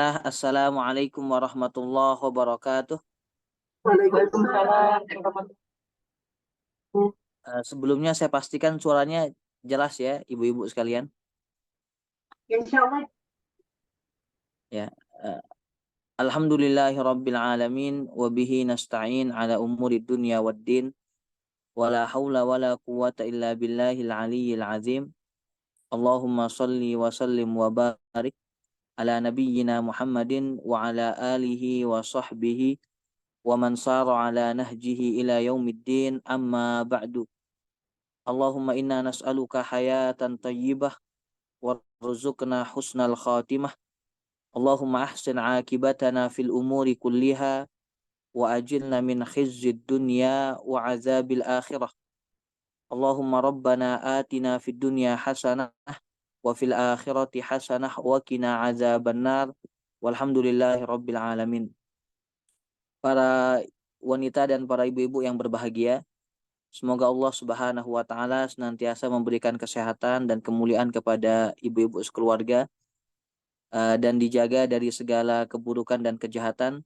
Assalamualaikum warahmatullahi wabarakatuh. Waalaikumsalam warahmatullahi wabarakatuh. Sebelumnya saya pastikan suaranya jelas ya, ibu-ibu sekalian. Insya Allah. Ya, eh, Alhamdulillahirabbil alamin wa bihi nasta'in ala umuri dunya waddin wala haula wala quwata illa billahil aliyyil azim. Allahumma shalli wa sallim wa barik ala nabiyyina Muhammadin wa ala alihi wa sahbihi wa man sara ala nahjihi ila yaumiddin, amma ba'du. Allahumma inna nas'aluka hayatan tayyibah warzuqna husnal khatimah. Allahumma ahsin akibatana fil umuri kulliha wa ajilna min khizyid dunya wa azabil akhirah. Allahumma rabbana atina fid dunya hasanah wa fil akhirati hasanah wa qina azabannar. Walhamdulillahi rabbil alamin. Para wanita dan para ibu-ibu yang berbahagia, semoga Allah Subhanahu wa taala senantiasa memberikan kesehatan dan kemuliaan kepada ibu-ibu sekeluarga, dan dijaga dari segala keburukan dan kejahatan,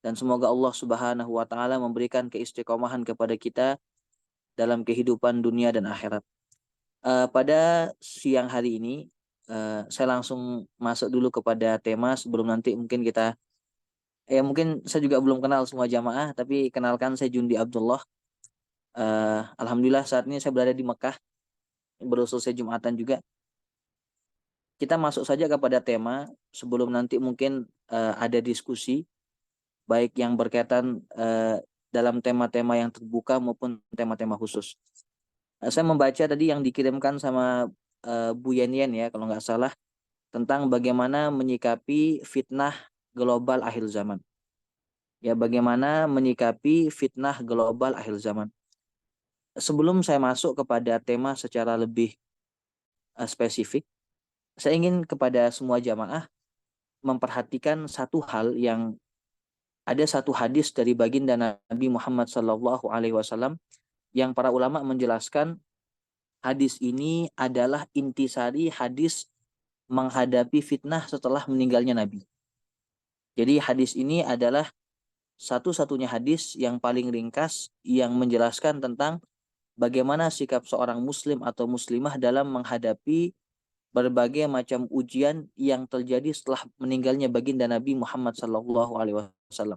dan semoga Allah Subhanahu wa taala memberikan keistiqomahan kepada kita dalam kehidupan dunia dan akhirat. Pada siang hari ini saya langsung masuk dulu kepada tema sebelum nanti mungkin saya juga belum kenal semua jamaah, tapi kenalkan, saya Jundi Abdullah. Alhamdulillah saat ini saya berada di Mekah, baru selesai Jumatan juga. Kita masuk saja kepada tema sebelum nanti mungkin ada diskusi baik yang berkaitan dalam tema-tema yang terbuka maupun tema-tema khusus. Saya membaca tadi yang dikirimkan sama Bu Yen Yen ya kalau nggak salah, tentang bagaimana menyikapi fitnah global akhir zaman. Ya, bagaimana menyikapi fitnah global akhir zaman. Sebelum saya masuk kepada tema secara lebih spesifik, saya ingin kepada semua jamaah memperhatikan satu hal. Yang ada satu hadis dari baginda Nabi Muhammad SAW yang para ulama menjelaskan hadis ini adalah intisari hadis menghadapi fitnah setelah meninggalnya Nabi. Jadi hadis ini adalah satu-satunya hadis yang paling ringkas yang menjelaskan tentang bagaimana sikap seorang muslim atau muslimah dalam menghadapi berbagai macam ujian yang terjadi setelah meninggalnya baginda Nabi Muhammad SAW.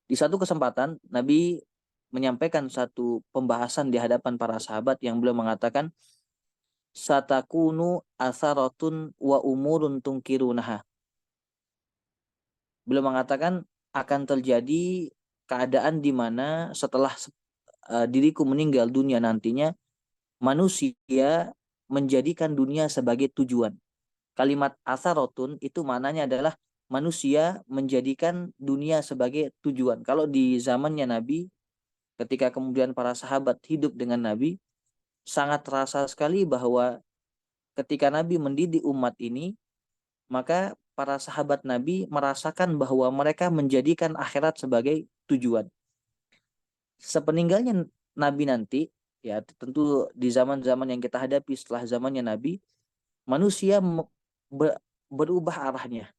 Di satu kesempatan Nabi menyampaikan satu pembahasan di hadapan para sahabat yang beliau mengatakan, satakunu atharatun wa umurun tungkirunaha. Beliau mengatakan akan terjadi keadaan di mana setelah diriku meninggal dunia nantinya, manusia menjadikan dunia sebagai tujuan. Kalimat atharotun itu maknanya adalah manusia menjadikan dunia sebagai tujuan. Kalau di zamannya Nabi, ketika kemudian para sahabat hidup dengan Nabi, sangat terasa sekali bahwa ketika Nabi mendidik umat ini, maka para sahabat Nabi merasakan bahwa mereka menjadikan akhirat sebagai tujuan. Sepeninggalnya Nabi nanti, ya tentu di zaman-zaman yang kita hadapi setelah zamannya Nabi, manusia berubah arahnya.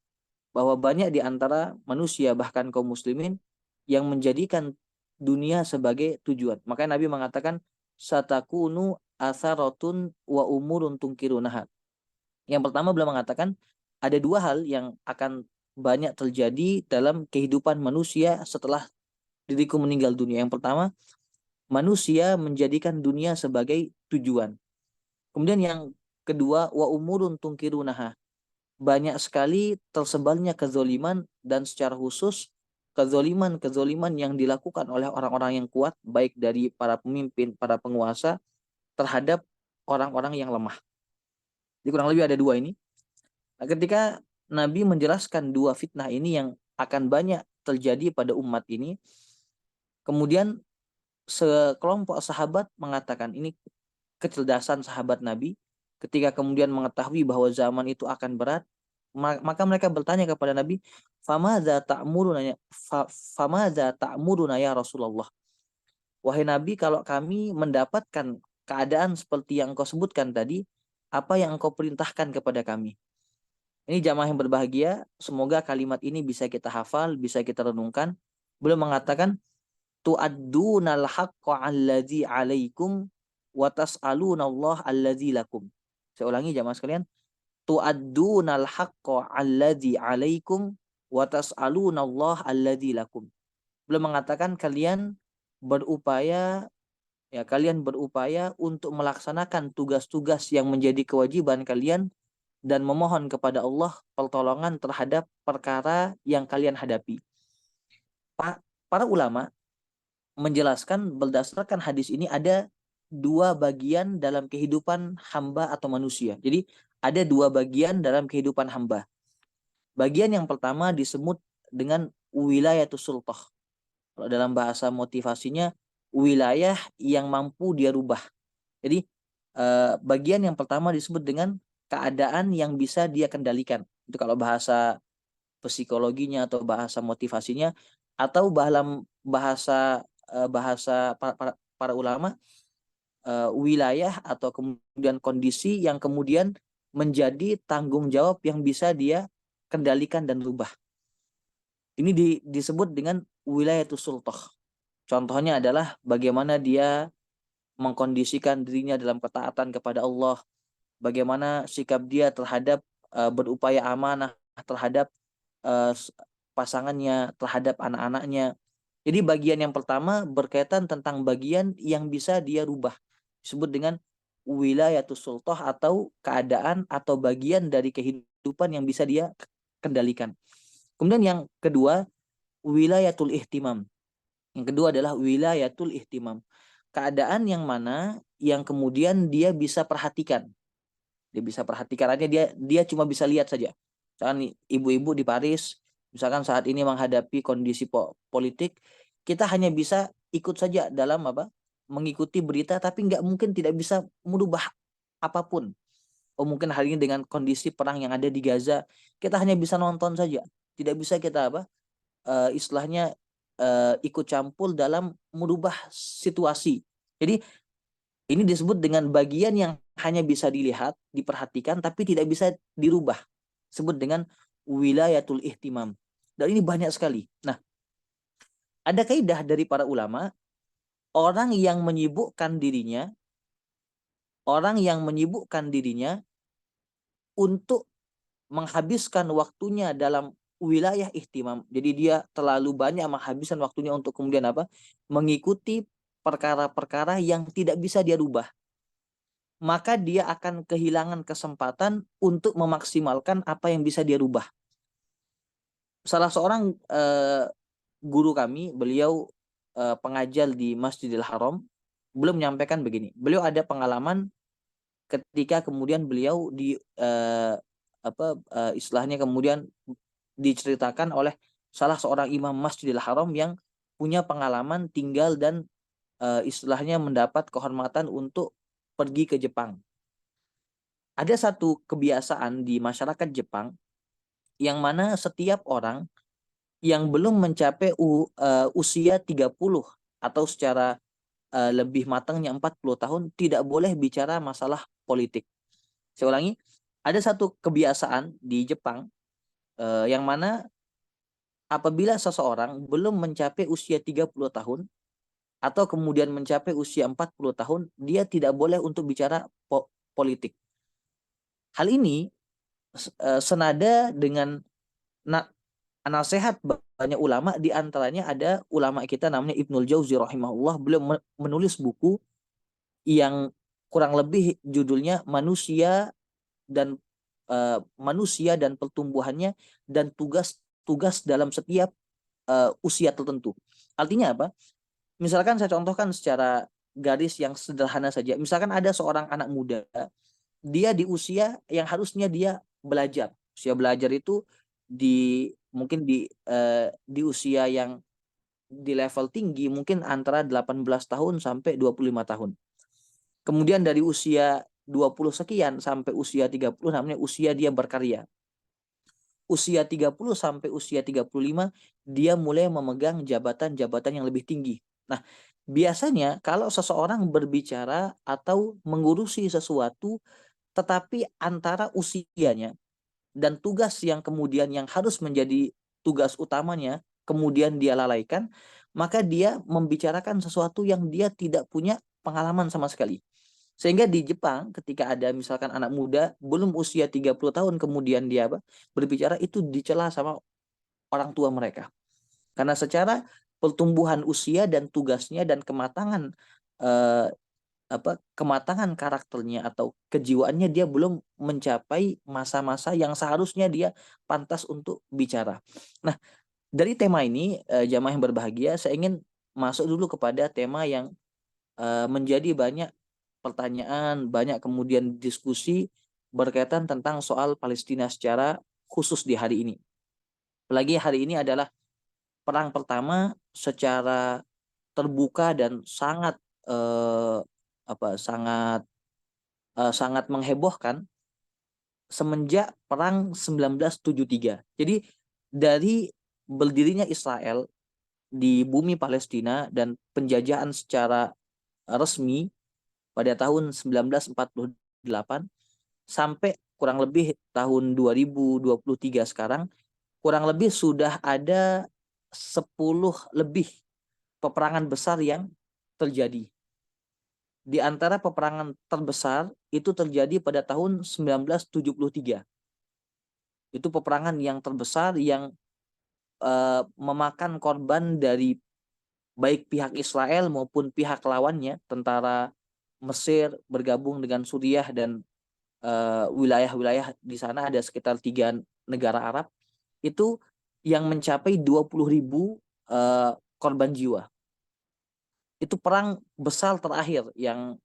Bahwa banyak di antara manusia, bahkan kaum muslimin, yang menjadikan dunia sebagai tujuan. Makanya Nabi mengatakan, satakunu atharatun wa umurun tungkirunaha. Yang pertama beliau mengatakan, ada dua hal yang akan banyak terjadi dalam kehidupan manusia setelah diriku meninggal dunia. Yang pertama, manusia menjadikan dunia sebagai tujuan. Kemudian yang kedua, wa umurun tungkirunaha. Banyak sekali tersebarnya kezoliman, dan secara khusus kezoliman yang dilakukan oleh orang-orang yang kuat, baik dari para pemimpin, para penguasa, terhadap orang-orang yang lemah. Jadi kurang lebih ada dua ini. Nah, ketika Nabi menjelaskan dua fitnah ini yang akan banyak terjadi pada umat ini, kemudian sekelompok sahabat mengatakan, ini kecerdasan sahabat Nabi, ketika kemudian mengetahui bahwa zaman itu akan berat, maka mereka bertanya kepada Nabi, famadza ta'muruna ya Rasulullah. Wahai Nabi, kalau kami mendapatkan keadaan seperti yang engkau sebutkan tadi, apa yang engkau perintahkan kepada kami? Ini jamaah yang berbahagia, semoga kalimat ini bisa kita hafal, bisa kita renungkan. Beliau mengatakan, tu'addunal haqqa alladzi 'alaikum wa tas'alunallah alladzi lakum. Saya ulangi jamaah sekalian, tu'addunal haqqa alladzi 'alaikum wa tas'alunallah alladzi lakum. Beliau mengatakan kalian berupaya untuk melaksanakan tugas-tugas yang menjadi kewajiban kalian dan memohon kepada Allah pertolongan terhadap perkara yang kalian hadapi. Para ulama menjelaskan berdasarkan hadis ini ada dua bagian dalam kehidupan hamba atau manusia. Jadi ada dua bagian dalam kehidupan hamba. Bagian yang pertama disebut dengan wilayatus sultah. Kalau dalam bahasa motivasinya, wilayah yang mampu dia rubah. Jadi bagian yang pertama disebut dengan keadaan yang bisa dia kendalikan. Itu kalau bahasa psikologinya atau bahasa motivasinya, atau dalam bahasa para ulama, wilayah atau kemudian kondisi yang kemudian menjadi tanggung jawab yang bisa dia kendalikan dan rubah. Ini disebut dengan wilayatus sultah. Contohnya adalah bagaimana dia mengkondisikan dirinya dalam ketaatan kepada Allah, bagaimana sikap dia terhadap berupaya amanah terhadap pasangannya, terhadap anak-anaknya. Jadi bagian yang pertama berkaitan tentang bagian yang bisa dia rubah. Disebut dengan wilayatus sultah atau keadaan atau bagian dari kehidupan yang bisa dia kendalikan. Kemudian yang kedua, wilayatul ihtimam. Yang kedua adalah wilayatul ihtimam. Keadaan yang mana yang kemudian dia bisa perhatikan. Dia bisa perhatikan aja, dia cuma bisa lihat saja. Misalkan ibu-ibu di Paris, misalkan saat ini menghadapi kondisi politik, kita hanya bisa ikut saja dalam mengikuti berita, tapi nggak mungkin tidak bisa merubah apapun. Oh, mungkin hari ini dengan kondisi perang yang ada di Gaza, kita hanya bisa nonton saja, tidak bisa kita istilahnya ikut campur dalam merubah situasi. Jadi ini disebut dengan bagian yang hanya bisa dilihat, diperhatikan, tapi tidak bisa dirubah. Disebut dengan wilayatul ihtimam. Dan ini banyak sekali. Nah, ada kaidah dari para ulama, orang yang menyibukkan dirinya untuk menghabiskan waktunya dalam wilayah ihtimam. Jadi dia terlalu banyak menghabiskan waktunya untuk kemudian mengikuti perkara-perkara yang tidak bisa dia rubah. Maka dia akan kehilangan kesempatan untuk memaksimalkan apa yang bisa dia rubah. Salah seorang guru kami, beliau pengajar di Masjidil Haram, beliau menyampaikan begini. Beliau ada pengalaman ketika kemudian beliau istilahnya kemudian diceritakan oleh salah seorang imam Masjidil Haram yang punya pengalaman tinggal dan istilahnya mendapat kehormatan untuk pergi ke Jepang. Ada satu kebiasaan di masyarakat Jepang yang mana setiap orang yang belum mencapai usia 30 atau secara lebih matangnya 40 tahun tidak boleh bicara masalah politik. Saya ulangi, ada satu kebiasaan di Jepang yang mana apabila seseorang belum mencapai usia 30 tahun atau kemudian mencapai usia 40 tahun, dia tidak boleh untuk bicara politik. Hal ini senada dengan nasihat banyak ulama, di antaranya ada ulama kita namanya Ibnul Jauzi rahimahullah. Beliau menulis buku yang kurang lebih judulnya Manusia dan Pertumbuhannya dan tugas-tugas dalam setiap usia tertentu. Artinya apa? Misalkan saya contohkan secara garis yang sederhana saja. Misalkan ada seorang anak muda, dia di usia yang harusnya dia belajar. Usia belajar itu mungkin di usia yang di level tinggi, mungkin antara 18 tahun sampai 25 tahun. Kemudian dari usia 20 sekian sampai usia 30 namanya usia dia berkarya. Usia 30 sampai usia 35 dia mulai memegang jabatan-jabatan yang lebih tinggi. Nah, biasanya kalau seseorang berbicara atau mengurusi sesuatu tetapi antara usianya dan tugas yang kemudian yang harus menjadi tugas utamanya kemudian dia lalaikan, maka dia membicarakan sesuatu yang dia tidak punya pengalaman sama sekali. Sehingga di Jepang ketika ada misalkan anak muda belum usia 30 tahun kemudian dia berbicara, itu dicela sama orang tua mereka. Karena secara pertumbuhan usia dan tugasnya dan kematangan eh, kematangan karakternya atau kejiwaannya dia belum mencapai masa-masa yang seharusnya dia pantas untuk bicara. Nah, dari tema ini jamaah yang berbahagia, saya ingin masuk dulu kepada tema yang menjadi banyak pertanyaan, banyak kemudian diskusi berkaitan tentang soal Palestina secara khusus di hari ini. Apalagi hari ini adalah perang pertama secara terbuka dan sangat sangat menghebohkan semenjak perang 1973. Jadi dari berdirinya Israel di bumi Palestina dan penjajahan secara resmi pada tahun 1948 sampai kurang lebih tahun 2023 sekarang, kurang lebih sudah ada 10 lebih peperangan besar yang terjadi. Di antara peperangan terbesar itu terjadi pada tahun 1973. Itu peperangan yang terbesar yang memakan korban dari baik pihak Israel maupun pihak lawannya, tentara Mesir bergabung dengan Suriah dan wilayah-wilayah di sana ada sekitar 3 negara Arab, itu yang mencapai 20.000 korban jiwa. Itu perang besar terakhir yang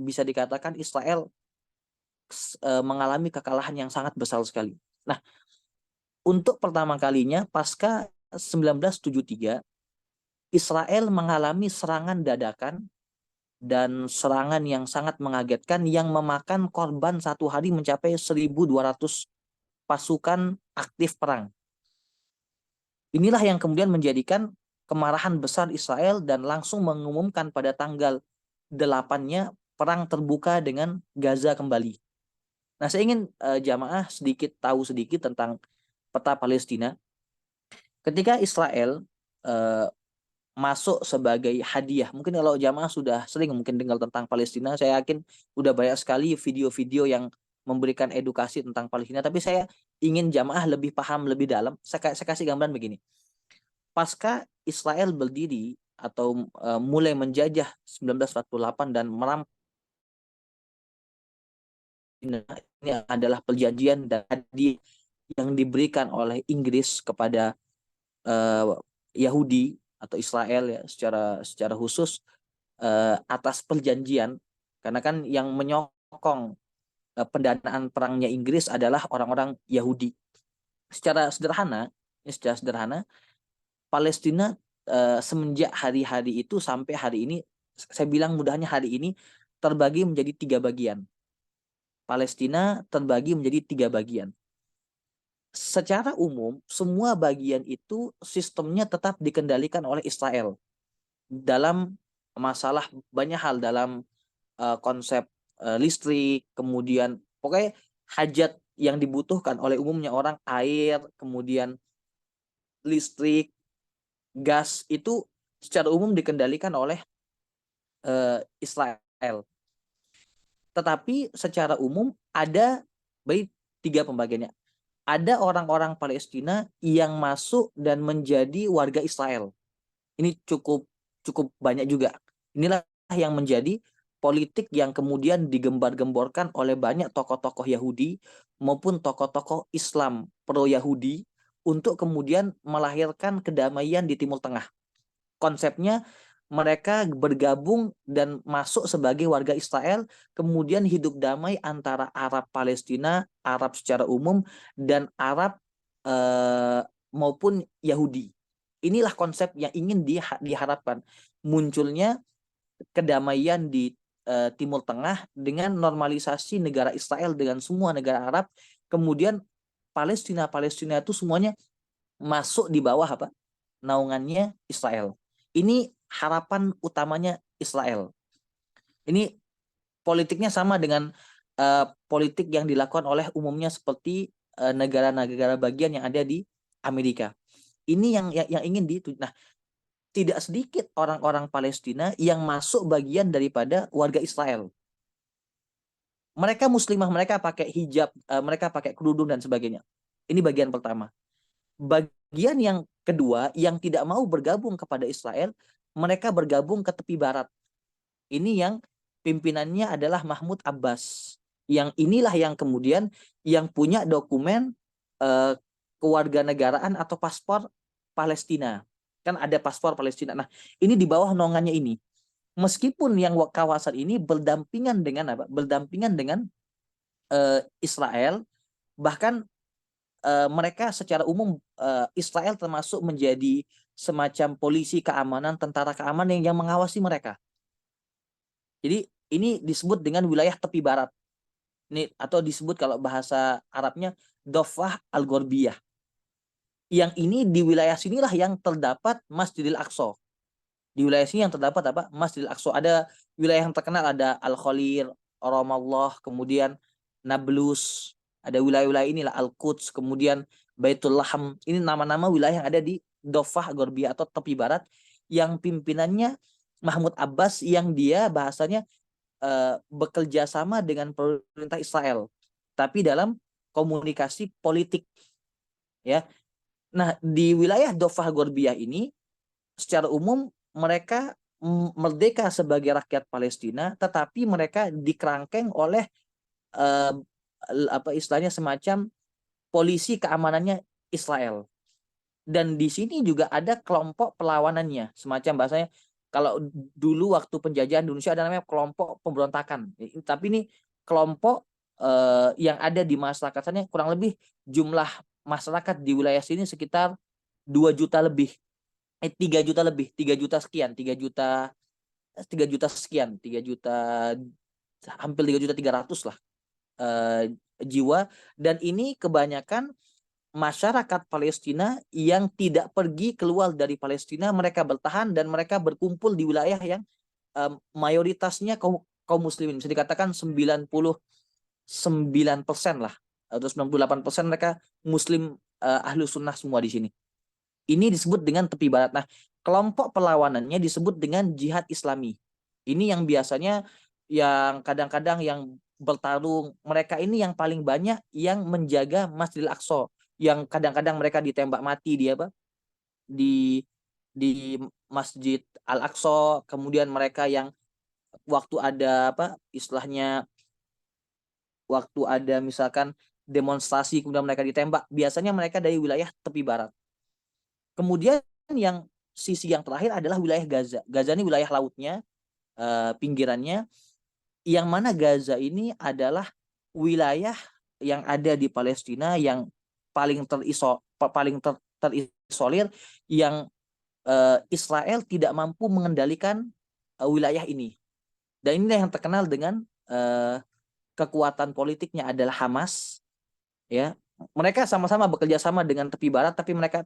bisa dikatakan Israel mengalami kekalahan yang sangat besar sekali. Nah, untuk pertama kalinya pasca 1973, Israel mengalami serangan dadakan dan serangan yang sangat mengagetkan yang memakan korban satu hari mencapai 1.200 pasukan aktif perang. Inilah yang kemudian menjadikan kemarahan besar Israel dan langsung mengumumkan pada tanggal 8-nya perang terbuka dengan Gaza kembali. Nah, saya ingin jamaah tahu sedikit tentang peta Palestina. Ketika Israel masuk sebagai hadiah, mungkin kalau jamaah sudah sering mungkin dengar tentang Palestina, saya yakin udah banyak sekali video-video yang memberikan edukasi tentang Palestina, tapi saya ingin jamaah lebih paham lebih dalam. Saya kasih gambaran begini. Pasca Israel berdiri atau mulai menjajah 1948 dan merampok, ini adalah perjanjian dan hadiah yang diberikan oleh Inggris kepada Yahudi atau Israel ya secara khusus atas perjanjian, karena kan yang menyokong pendanaan perangnya Inggris adalah orang-orang Yahudi. Secara sederhana Palestina semenjak hari-hari itu sampai hari ini, saya bilang mudahnya hari ini, terbagi menjadi 3 bagian. Palestina terbagi menjadi 3 bagian. Secara umum, semua bagian itu sistemnya tetap dikendalikan oleh Israel. Dalam masalah banyak hal, dalam konsep listrik, kemudian pokoknya hajat yang dibutuhkan oleh umumnya orang, air, kemudian listrik, gas, itu secara umum dikendalikan oleh Israel. Tetapi secara umum ada baik 3 pembagiannya. Ada orang-orang Palestina yang masuk dan menjadi warga Israel. Ini cukup banyak juga. Inilah yang menjadi politik yang kemudian digembar-gemborkan oleh banyak tokoh-tokoh Yahudi maupun tokoh-tokoh Islam pro-Yahudi untuk kemudian melahirkan kedamaian di Timur Tengah. Konsepnya mereka bergabung dan masuk sebagai warga Israel, kemudian hidup damai antara Arab Palestina, Arab secara umum, dan Arab maupun Yahudi. Inilah konsep yang ingin diharapkan. Munculnya kedamaian di Timur Tengah dengan normalisasi negara Israel dengan semua negara Arab, kemudian Palestina itu semuanya masuk di bawah naungannya Israel. Ini harapan utamanya Israel. Ini politiknya sama dengan politik yang dilakukan oleh umumnya seperti negara-negara bagian yang ada di Amerika. Ini yang ingin Nah, tidak sedikit orang-orang Palestina yang masuk bagian daripada warga Israel. Mereka muslimah, mereka pakai hijab, mereka pakai kerudung dan sebagainya. Ini bagian pertama. Bagian yang kedua, yang tidak mau bergabung kepada Israel, mereka bergabung ke tepi barat. Ini yang pimpinannya adalah Mahmud Abbas. Yang inilah yang kemudian yang punya dokumen kewarganegaraan atau paspor Palestina. Kan ada paspor Palestina. Nah, ini di bawah naungannya ini. Meskipun yang kawasan ini berdampingan dengan apa? Berdampingan dengan Israel, bahkan mereka secara umum Israel termasuk menjadi semacam polisi keamanan, tentara keamanan yang mengawasi mereka. Jadi ini disebut dengan wilayah tepi barat. Ini atau disebut kalau bahasa Arabnya Dofah Al-Gorbiyah. Yang ini di wilayah sinilah yang terdapat Masjidil Aqsa. Di wilayah sini yang terdapat apa? Masjidil Aqsa. Ada wilayah yang terkenal, ada Al-Khalil, Ramallah, kemudian Nablus, ada wilayah-wilayah inilah Al-Quds, kemudian Baitul Laham. Ini nama-nama wilayah yang ada di Dofah Gorbiyah atau tepi barat yang pimpinannya Mahmud Abbas, yang dia bahasanya bekerja sama dengan pemerintah Israel, tapi dalam komunikasi politik, ya. Nah, di wilayah Dofah Gorbiyah ini secara umum mereka merdeka sebagai rakyat Palestina, tetapi mereka dikerangkeng oleh eh, apa istilahnya semacam polisi keamanannya Israel. Dan di sini juga ada kelompok perlawanannya, semacam bahasanya kalau dulu waktu penjajahan Indonesia ada namanya kelompok pemberontakan. Tapi ini kelompok yang ada di masyarakat sana kurang lebih jumlah masyarakat di wilayah sini sekitar 2 juta lebih. 3 juta lebih, 3 juta sekian, 3 juta sekian, 3 juta, hampir 3 juta 300 lah jiwa. Dan ini kebanyakan masyarakat Palestina yang tidak pergi keluar dari Palestina, mereka bertahan dan mereka berkumpul di wilayah yang mayoritasnya kaum muslimin, bisa dikatakan 99% lah, atau 98% mereka muslim ahlu sunnah semua di sini. Ini disebut dengan tepi barat. Nah, kelompok perlawanannya disebut dengan jihad Islami. Ini yang biasanya yang kadang-kadang yang bertarung, mereka ini yang paling banyak yang menjaga Masjidil Aqsa, yang kadang-kadang mereka ditembak mati di apa? Di Masjid Al-Aqsa, kemudian mereka yang waktu ada apa? Istilahnya waktu ada misalkan demonstrasi kemudian mereka ditembak, biasanya mereka dari wilayah tepi barat. Kemudian yang sisi yang terakhir adalah wilayah Gaza. Gaza ini wilayah lautnya, pinggirannya, yang mana Gaza ini adalah wilayah yang ada di Palestina yang paling terisolir, yang Israel tidak mampu mengendalikan wilayah ini. Dan ini yang terkenal dengan kekuatan politiknya adalah Hamas, ya. Mereka sama-sama bekerja sama dengan tepi barat, tapi mereka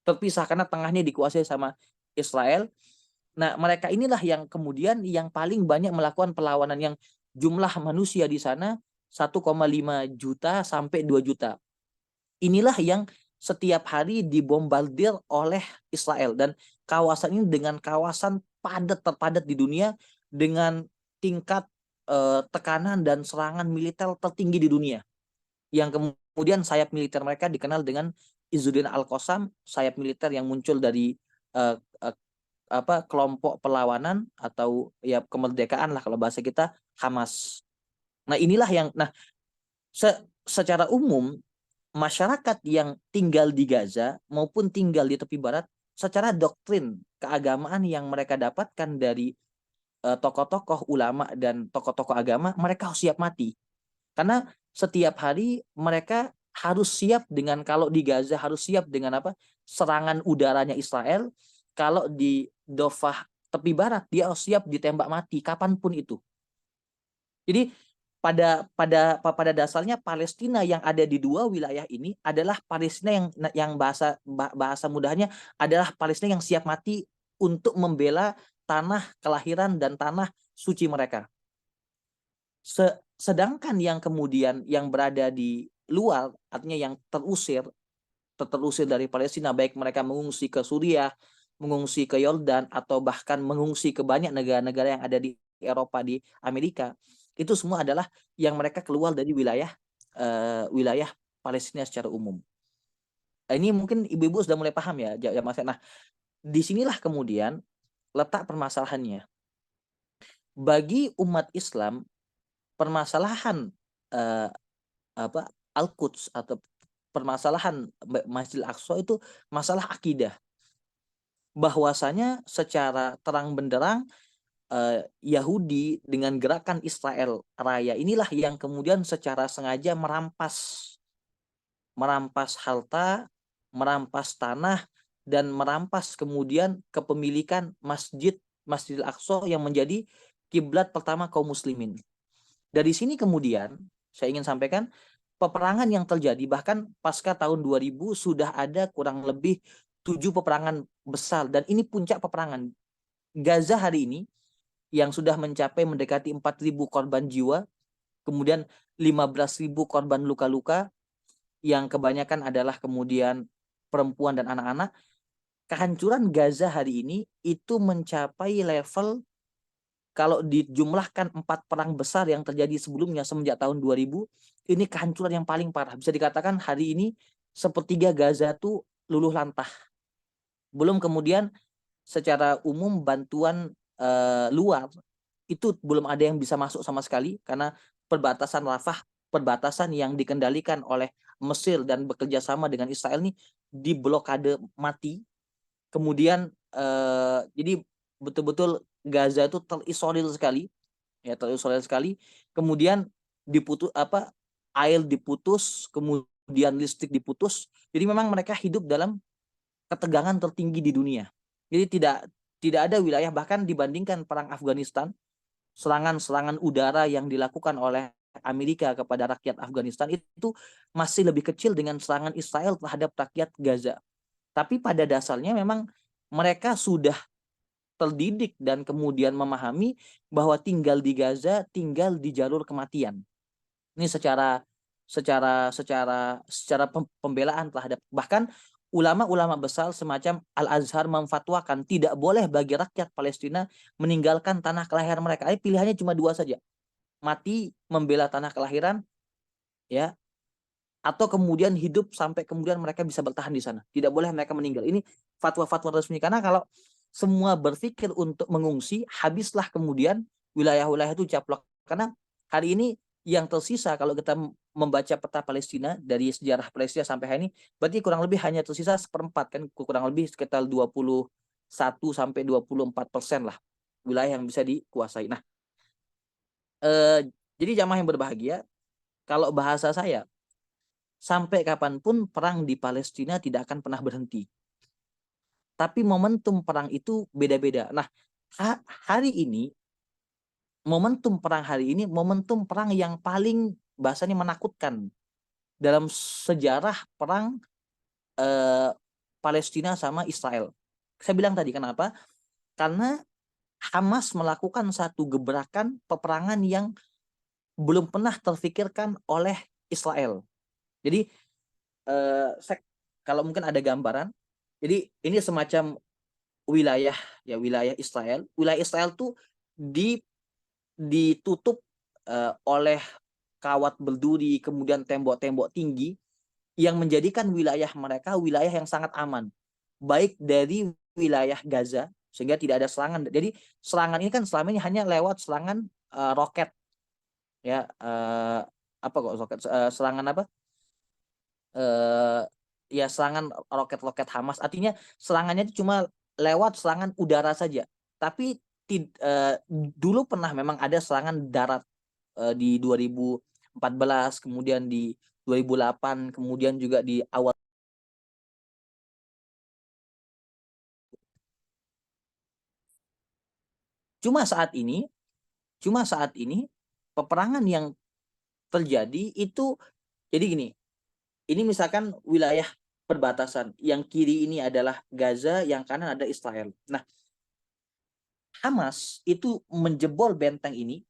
terpisah karena tengahnya dikuasai sama Israel. Nah, mereka inilah yang kemudian yang paling banyak melakukan perlawanan, yang jumlah manusia di sana 1,5 juta sampai 2 juta. Inilah yang setiap hari dibombardir oleh Israel, dan kawasan ini dengan kawasan terpadat di dunia dengan tingkat tekanan dan serangan militer tertinggi di dunia. Yang kemudian sayap militer mereka dikenal dengan Izzuddin Al-Qassam, sayap militer yang muncul dari uh, uh, kelompok perlawanan atau ya kemerdekaan lah kalau bahasa kita, Hamas. Nah, inilah yang secara umum masyarakat yang tinggal di Gaza maupun tinggal di tepi barat, secara doktrin keagamaan yang mereka dapatkan dari tokoh-tokoh ulama dan tokoh-tokoh agama, mereka harus siap mati. Karena setiap hari mereka harus siap dengan, kalau di Gaza harus siap dengan apa? Serangan udaranya Israel. Kalau di Dofah tepi barat dia harus siap ditembak mati kapanpun itu. Jadi pada dasarnya Palestina yang ada di dua wilayah ini adalah Palestina yang bahasa mudahnya adalah Palestina yang siap mati untuk membela tanah kelahiran dan tanah suci mereka. sedangkan yang kemudian yang berada di luar, artinya yang terusir dari Palestina, baik mereka mengungsi ke Suriah, mengungsi ke Yordan, atau bahkan mengungsi ke banyak negara-negara yang ada di Eropa, di Amerika, itu semua adalah yang mereka keluar dari wilayah Palestina secara umum. Ini mungkin ibu-ibu sudah mulai paham ya, Mas. Nah, disinilah kemudian letak permasalahannya. Bagi umat Islam, permasalahan Al-Quds atau permasalahan Masjidil Aqsa itu masalah akidah. Bahwasanya secara terang benderang Yahudi dengan gerakan Israel Raya inilah yang kemudian secara sengaja merampas harta, merampas tanah, dan merampas kemudian kepemilikan Masjidil Aqsa yang menjadi kiblat pertama kaum muslimin. Dari sini kemudian saya ingin sampaikan peperangan yang terjadi, bahkan pasca tahun 2000 sudah ada kurang lebih 7 peperangan besar, dan ini puncak peperangan. Gaza hari ini yang sudah mencapai mendekati 4.000 korban jiwa, kemudian 15.000 korban luka-luka, yang kebanyakan adalah kemudian perempuan dan anak-anak. Kehancuran Gaza hari ini itu mencapai level, kalau dijumlahkan 4 perang besar yang terjadi sebelumnya semenjak tahun 2000, ini kehancuran yang paling parah. Bisa dikatakan hari ini sepertiga Gaza tuh luluh lantah. Belum kemudian secara umum bantuan luar itu belum ada yang bisa masuk sama sekali, karena perbatasan Rafah, perbatasan yang dikendalikan oleh Mesir dan bekerja sama dengan Israel ini diblokade mati. Kemudian jadi betul-betul Gaza itu terisolir sekali, ya terisolir sekali. Kemudian air diputus, kemudian listrik diputus. Jadi memang mereka hidup dalam ketegangan tertinggi di dunia. Jadi tidak ada wilayah, bahkan dibandingkan perang Afghanistan, serangan udara yang dilakukan oleh Amerika kepada rakyat Afghanistan itu masih lebih kecil dengan serangan Israel terhadap rakyat Gaza. Tapi pada dasarnya memang mereka sudah terdidik dan kemudian memahami bahwa tinggal di Gaza tinggal di jalur kematian. Ini secara pembelaan terhadap, bahkan ulama-ulama besar semacam Al-Azhar memfatwakan tidak boleh bagi rakyat Palestina meninggalkan tanah kelahiran mereka. Pilihannya cuma 2 saja. Mati membela tanah kelahiran, ya, atau kemudian hidup sampai kemudian mereka bisa bertahan di sana. Tidak boleh mereka meninggal. Ini fatwa-fatwa resmi, karena kalau semua berpikir untuk mengungsi, habislah kemudian wilayah-wilayah itu caplok. Karena hari ini yang tersisa, kalau kita membaca peta Palestina dari sejarah Palestina sampai hari ini, berarti kurang lebih hanya tersisa 1/4, kan, kurang lebih sekitar 21-24% lah wilayah yang bisa dikuasai. Nah, jadi jamaah yang berbahagia, kalau bahasa saya, sampai kapanpun perang di Palestina tidak akan pernah berhenti. Tapi momentum perang itu beda-beda. Nah, hari ini, momentum perang yang paling bahasanya menakutkan dalam sejarah perang Palestina sama Israel. Saya bilang tadi, kenapa? Karena Hamas melakukan satu gebrakan peperangan yang belum pernah terfikirkan oleh Israel. Jadi kalau mungkin ada gambaran, jadi ini semacam wilayah Israel. Wilayah Israel tuh ditutup oleh kawat berduri, kemudian tembok-tembok tinggi yang menjadikan wilayah mereka wilayah yang sangat aman, baik dari wilayah Gaza, sehingga tidak ada serangan. Jadi serangan ini kan selama ini hanya lewat serangan roket, ya, apa kok roket, serangan apa, ya serangan roket-roket Hamas. Artinya serangannya itu cuma lewat serangan udara saja. Tapi dulu pernah memang ada serangan darat di 2014, kemudian di 2008, kemudian juga di awal. Cuma saat ini peperangan yang terjadi itu, jadi gini, ini misalkan wilayah perbatasan, yang kiri ini adalah Gaza, yang kanan ada Israel. Nah, Hamas itu menjebol benteng ini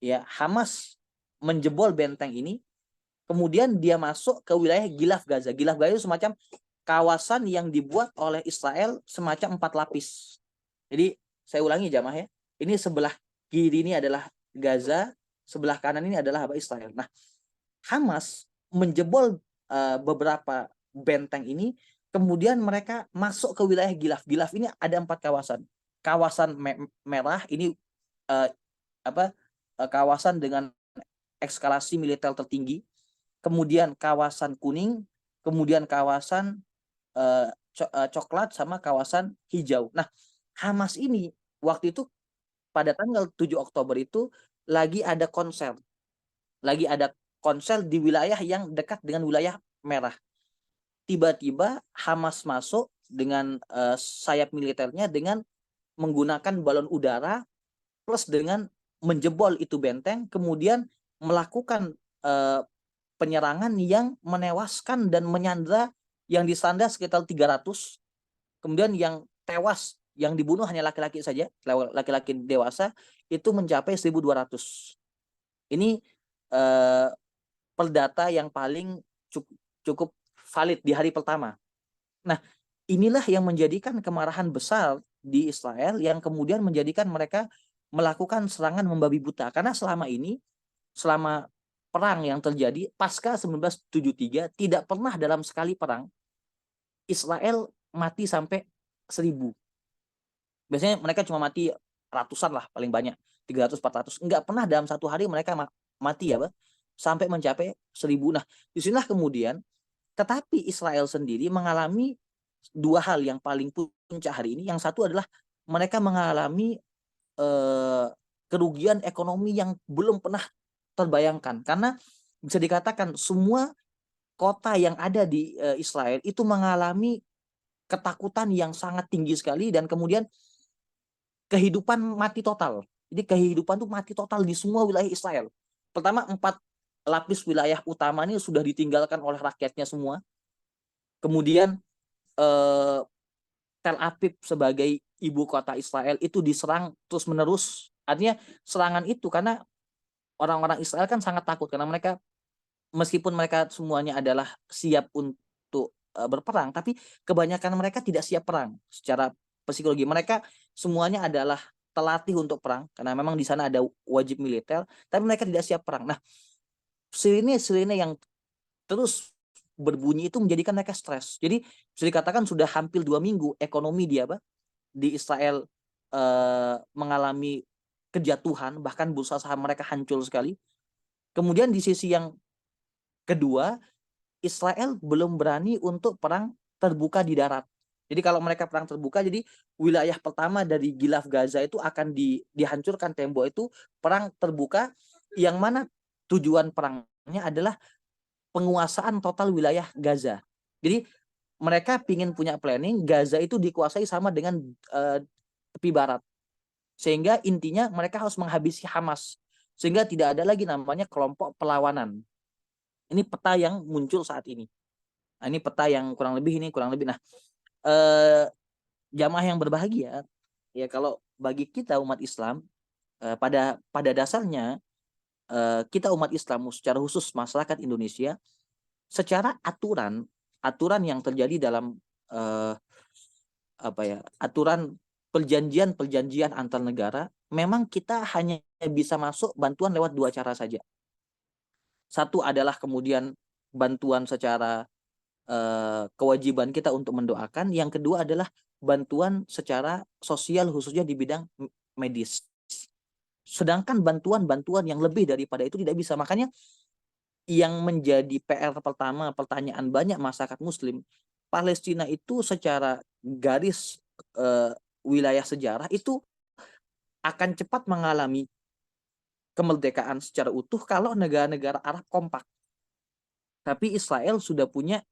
ya Hamas menjebol benteng ini, kemudian dia masuk ke wilayah Gilaf Gaza. Gilaf Gaza itu semacam kawasan yang dibuat oleh Israel semacam 4 lapis. Jadi saya ulangi jamaah ya, ini sebelah kiri ini adalah Gaza, sebelah kanan ini adalah Israel. Nah, Hamas menjebol beberapa benteng ini, kemudian mereka masuk ke wilayah Gilaf. Gilaf ini ada 4 kawasan. Kawasan merah ini kawasan dengan eskalasi militer tertinggi, kemudian kawasan kuning, kemudian kawasan coklat, sama kawasan hijau. Nah, Hamas ini waktu itu pada tanggal 7 Oktober itu lagi ada konser. Lagi ada konser di wilayah yang dekat dengan wilayah merah. Tiba-tiba Hamas masuk dengan sayap militernya dengan menggunakan balon udara plus dengan menjebol itu benteng, kemudian melakukan penyerangan yang menewaskan dan menyandra yang disandra sekitar 300, kemudian yang tewas, yang dibunuh hanya laki-laki saja, laki-laki dewasa itu mencapai 1.200. Ini perdata yang paling cukup valid di hari pertama. Nah, inilah yang menjadikan kemarahan besar di Israel yang kemudian menjadikan mereka melakukan serangan membabi buta. Karena selama ini, selama perang yang terjadi pasca 1973, tidak pernah dalam sekali perang Israel mati sampai 1.000. Biasanya mereka cuma mati ratusan lah paling banyak, 300, 400. Enggak pernah dalam satu hari mereka mati ya, sampai mencapai 1.000. Nah, disinilah kemudian, tetapi Israel sendiri mengalami dua hal yang paling puncak hari ini. Yang satu adalah mereka mengalami kerugian ekonomi yang belum pernah terbayangkan. Karena bisa dikatakan semua kota yang ada di Israel itu mengalami ketakutan yang sangat tinggi sekali, dan kemudian kehidupan mati total. Jadi kehidupan tuh mati total di semua wilayah Israel. Pertama, 4 lapis wilayah utama ini sudah ditinggalkan oleh rakyatnya semua. Kemudian Tel Aviv sebagai ibu kota Israel itu diserang terus menerus. Artinya serangan itu karena orang-orang Israel kan sangat takut, karena mereka meskipun mereka semuanya adalah siap untuk berperang, tapi kebanyakan mereka tidak siap perang secara psikologi. Mereka semuanya adalah terlatih untuk perang karena memang di sana ada wajib militer, tapi mereka tidak siap perang. Nah, sirine yang terus berbunyi itu menjadikan mereka stres. Jadi bisa dikatakan sudah hampir 2 minggu ekonomi di Israel mengalami kejatuhan, bahkan bursa saham mereka hancur sekali. Kemudian di sisi yang kedua, Israel belum berani untuk perang terbuka di darat. Jadi kalau mereka perang terbuka, jadi wilayah pertama dari Gilaf Gaza itu akan dihancurkan tembok itu, perang terbuka yang mana tujuan perangnya adalah penguasaan total wilayah Gaza. Jadi mereka ingin punya planning Gaza itu dikuasai sama dengan tepi barat. Sehingga intinya mereka harus menghabisi Hamas. Sehingga tidak ada lagi namanya kelompok perlawanan. Ini peta yang muncul saat ini. Nah, ini peta yang kurang lebih. Nah, jamaah yang berbahagia, ya kalau bagi kita umat Islam, pada dasarnya kita umat Islam secara khusus masyarakat Indonesia, secara aturan yang terjadi dalam aturan perjanjian antar negara, memang kita hanya bisa masuk bantuan lewat 2 cara saja. Satu adalah kemudian bantuan secara kewajiban kita untuk mendoakan. Yang kedua adalah bantuan secara sosial, khususnya di bidang medis. Sedangkan bantuan yang lebih daripada itu tidak bisa. Makanya yang menjadi PR pertama, pertanyaan banyak masyarakat Muslim, Palestina itu secara garis wilayah sejarah itu akan cepat mengalami kemerdekaan secara utuh kalau negara-negara Arab kompak. Tapi Israel sudah punya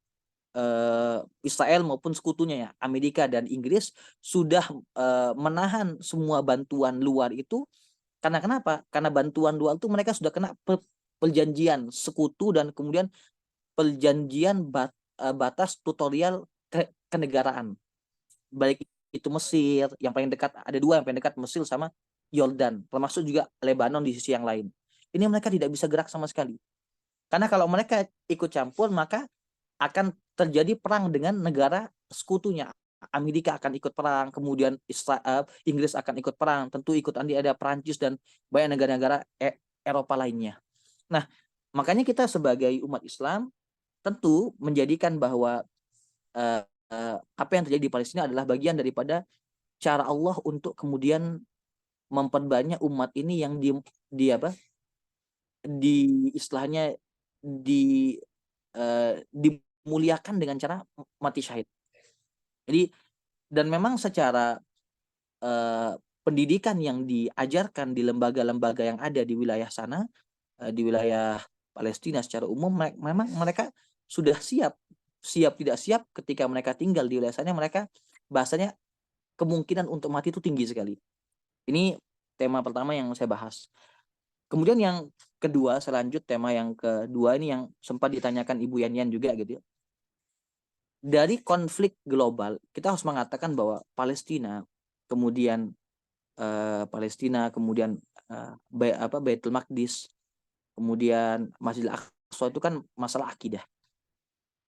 Israel maupun sekutunya ya, Amerika dan Inggris sudah menahan semua bantuan luar itu. Karena kenapa? Karena bantuan luar itu mereka sudah kena perjanjian sekutu dan kemudian perjanjian batas tutorial kenegaraan. Baik itu Mesir yang paling dekat, ada 2 yang paling dekat, Mesir sama Yordan, termasuk juga Lebanon di sisi yang lain. ini mereka tidak bisa gerak sama sekali. Karena kalau mereka ikut campur, maka akan terjadi perang dengan negara sekutunya. Amerika akan ikut perang, kemudian Inggris akan ikut perang, tentu ikut nanti ada Perancis dan banyak negara-negara Eropa lainnya. Nah, makanya kita sebagai umat Islam tentu menjadikan bahwa apa yang terjadi di Palestina adalah bagian daripada cara Allah untuk kemudian memperbanyak umat ini yang di istilahnya dimuliakan dengan cara mati syahid. Jadi dan memang secara pendidikan yang diajarkan di lembaga-lembaga yang ada di wilayah sana, di wilayah Palestina secara umum, memang mereka sudah siap tidak siap ketika mereka tinggal di wilayah sana, mereka bahasanya kemungkinan untuk mati itu tinggi sekali. Ini tema pertama yang saya bahas. Kemudian yang kedua, selanjut tema yang kedua ini yang sempat ditanyakan Ibu Yan juga gitu ya. Dari konflik global, kita harus mengatakan bahwa Palestina, kemudian Baitul Maqdis, kemudian Masjidil Aqsa itu kan masalah akidah.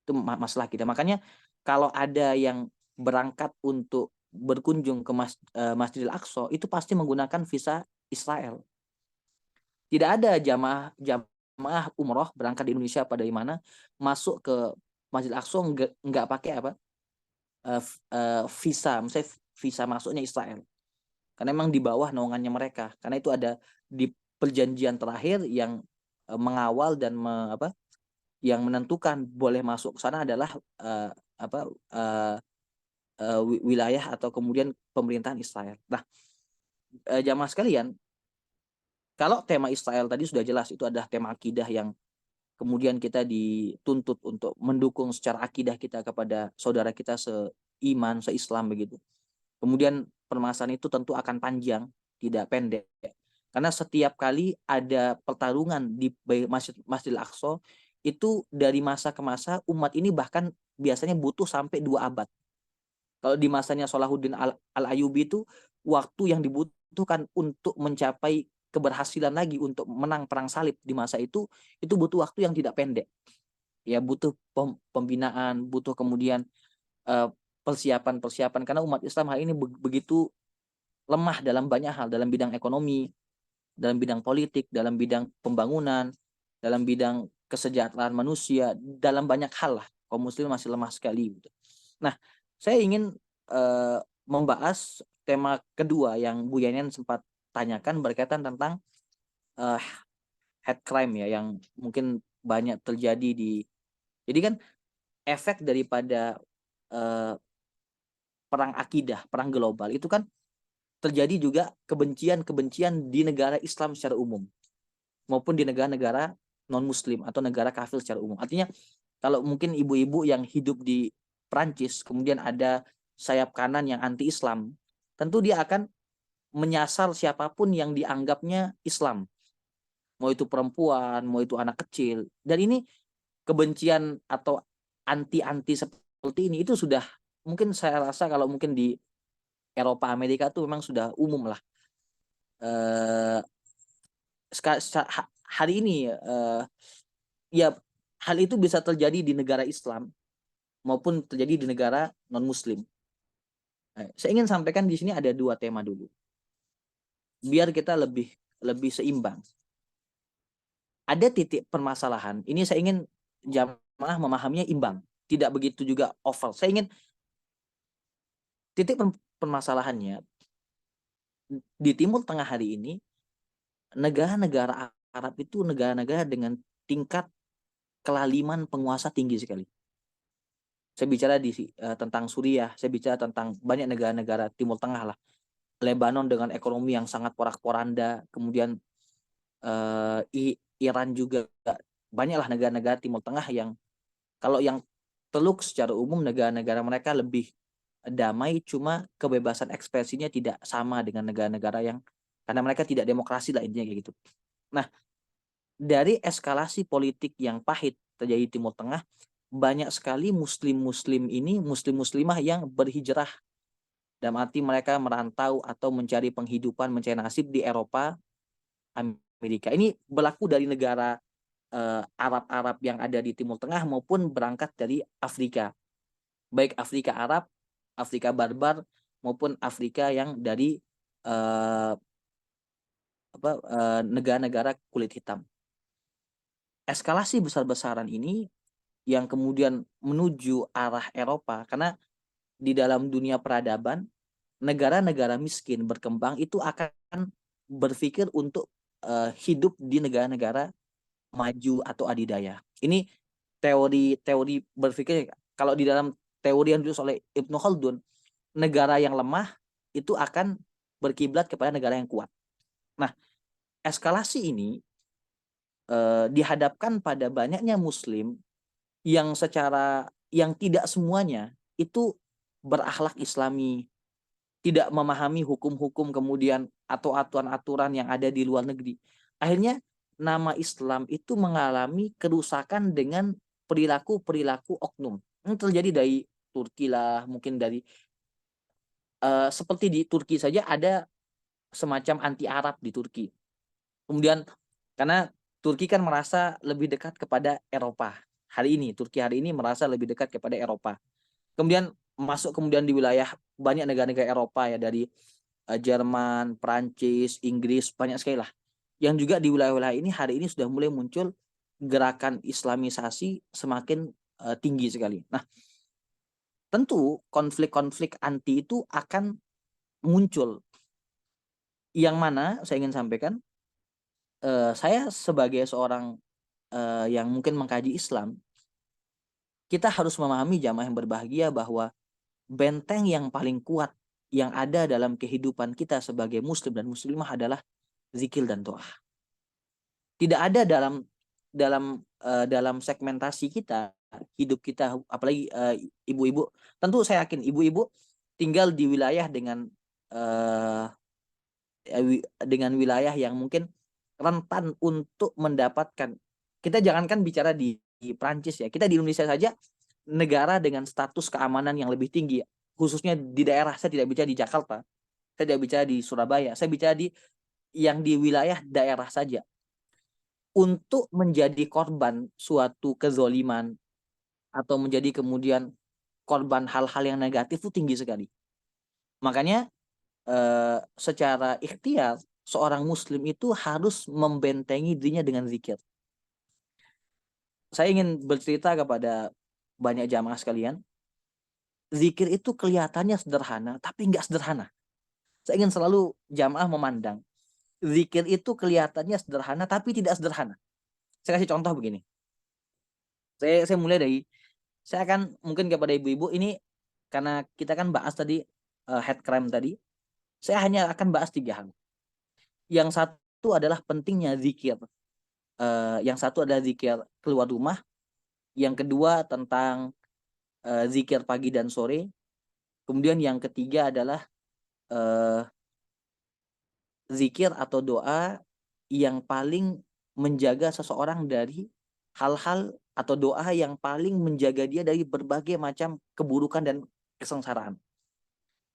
Itu masalah akidah. Makanya kalau ada yang berangkat untuk berkunjung ke Masjidil Aqsa itu pasti menggunakan visa Israel. Tidak ada jamaah umroh berangkat di Indonesia pada mana masuk ke Masjidil Aqsa nggak pakai visa, misalnya visa masuknya Israel. Karena memang di bawah naungannya mereka. Karena itu ada di perjanjian terakhir yang mengawal dan yang menentukan boleh masuk ke sana adalah wilayah atau kemudian pemerintahan Israel. Nah, jamaah sekalian, kalau tema Israel tadi sudah jelas, itu adalah tema akidah yang kemudian kita dituntut untuk mendukung secara akidah kita kepada saudara kita seiman, seislam begitu. Kemudian permasalahan itu tentu akan panjang, tidak pendek. Karena setiap kali ada pertarungan di Masjidil Aqsa, itu dari masa ke masa umat ini bahkan biasanya butuh sampai 2 abad. Kalau di masanya Salahuddin Al-Ayyubi itu waktu yang dibutuhkan untuk mencapai keberhasilan lagi untuk menang perang salib di masa itu butuh waktu yang tidak pendek. Ya butuh pembinaan, butuh kemudian persiapan karena umat Islam hari ini begitu lemah dalam banyak hal, dalam bidang ekonomi, dalam bidang politik, dalam bidang pembangunan, dalam bidang kesejahteraan manusia, dalam banyak hal lah. Kaum muslim masih lemah sekali. Nah, saya ingin membahas tema kedua yang Bu Yanen sempat tanyakan berkaitan tentang hate crime ya, yang mungkin banyak terjadi jadi kan efek daripada perang akidah, perang global itu kan terjadi juga kebencian di negara Islam secara umum maupun di negara-negara non-muslim atau negara kafir secara umum. Artinya kalau mungkin ibu-ibu yang hidup di Prancis kemudian ada sayap kanan yang anti-Islam, tentu dia akan menyasar siapapun yang dianggapnya Islam. Mau itu perempuan, mau itu anak kecil. Dan ini kebencian atau anti-anti seperti ini itu sudah mungkin saya rasa kalau mungkin di Eropa, Amerika tuh memang sudah umum lah. Hari ini ya hal itu bisa terjadi di negara Islam maupun terjadi di negara non-Muslim. Saya ingin sampaikan di sini ada 2 tema dulu, biar kita lebih seimbang. Ada titik permasalahan. Ini saya ingin jamaah memahaminya imbang, tidak begitu juga over. Saya ingin titik permasalahannya di Timur Tengah hari ini, negara-negara Arab itu negara-negara dengan tingkat kelaliman penguasa tinggi sekali. Saya bicara tentang Suriah, saya bicara tentang banyak negara-negara Timur Tengah lah. Lebanon dengan ekonomi yang sangat porak-poranda, kemudian Iran juga, banyaklah negara-negara Timur Tengah yang kalau yang Teluk secara umum negara-negara mereka lebih damai, cuma kebebasan ekspresinya tidak sama dengan negara-negara yang karena mereka tidak demokrasi lah intinya kayak gitu. Nah, dari eskalasi politik yang pahit terjadi di Timur Tengah, banyak sekali muslim-muslim ini, muslim-muslimah yang berhijrah. Dalam arti mereka merantau atau mencari penghidupan, mencari nasib di Eropa, Amerika. Ini berlaku dari negara Arab-Arab yang ada di Timur Tengah maupun berangkat dari Afrika. Baik Afrika Arab, Afrika Barbar, maupun Afrika yang dari negara-negara kulit hitam. Eskalasi besar-besaran ini yang kemudian menuju arah Eropa, karena di dalam dunia peradaban, negara-negara miskin berkembang itu akan berpikir untuk hidup di negara-negara maju atau adidaya. Ini teori berpikir, kalau di dalam teori yang ditulis oleh Ibnu Khaldun, negara yang lemah itu akan berkiblat kepada negara yang kuat. Nah, eskalasi ini dihadapkan pada banyaknya muslim yang tidak semuanya itu berakhlak islami, tidak memahami hukum-hukum kemudian atau aturan-aturan yang ada di luar negeri. Akhirnya nama Islam itu mengalami kerusakan dengan perilaku-perilaku oknum. Ini terjadi dari Turki lah, mungkin dari seperti di Turki saja ada semacam anti Arab di Turki. Kemudian karena Turki kan merasa lebih dekat kepada Eropa. Turki hari ini merasa lebih dekat kepada Eropa. Kemudian masuk kemudian di wilayah banyak negara-negara Eropa ya, dari Jerman, Prancis, Inggris, banyak sekali lah. Yang juga di wilayah-wilayah ini hari ini sudah mulai muncul gerakan Islamisasi semakin tinggi sekali. Nah, tentu konflik-konflik anti itu akan muncul. Yang mana saya ingin sampaikan, saya sebagai seorang yang mungkin mengkaji Islam, kita harus memahami jamaah yang berbahagia bahwa benteng yang paling kuat yang ada dalam kehidupan kita sebagai muslim dan muslimah adalah zikir dan doa. Tidak ada dalam segmentasi kita, hidup kita, apalagi ibu-ibu. Tentu saya yakin ibu-ibu tinggal di wilayah dengan wilayah yang mungkin rentan untuk mendapatkan. Kita jangankan bicara di Prancis ya, kita di Indonesia saja, negara dengan status keamanan yang lebih tinggi, khususnya di daerah. Saya tidak bicara di Jakarta, saya tidak bicara di Surabaya, saya bicara di wilayah daerah saja. Untuk menjadi korban suatu kezoliman atau menjadi kemudian korban hal-hal yang negatif itu tinggi sekali. Makanya secara ikhtiar seorang muslim itu harus membentengi dirinya dengan zikir. Saya ingin bercerita kepada banyak jamaah sekalian, zikir itu kelihatannya sederhana, tapi nggak sederhana. Saya ingin selalu jamaah memandang, zikir itu kelihatannya sederhana, tapi tidak sederhana. Saya kasih contoh begini. Saya mulai dari, saya akan mungkin kepada ibu-ibu ini, karena kita kan bahas tadi head crime tadi, saya hanya akan bahas 3 hal. Yang satu adalah pentingnya zikir. Yang satu adalah zikir keluar rumah. Yang kedua tentang zikir pagi dan sore. Kemudian yang ketiga adalah zikir atau doa yang paling menjaga seseorang dari hal-hal, atau doa yang paling menjaga dia dari berbagai macam keburukan dan kesengsaraan.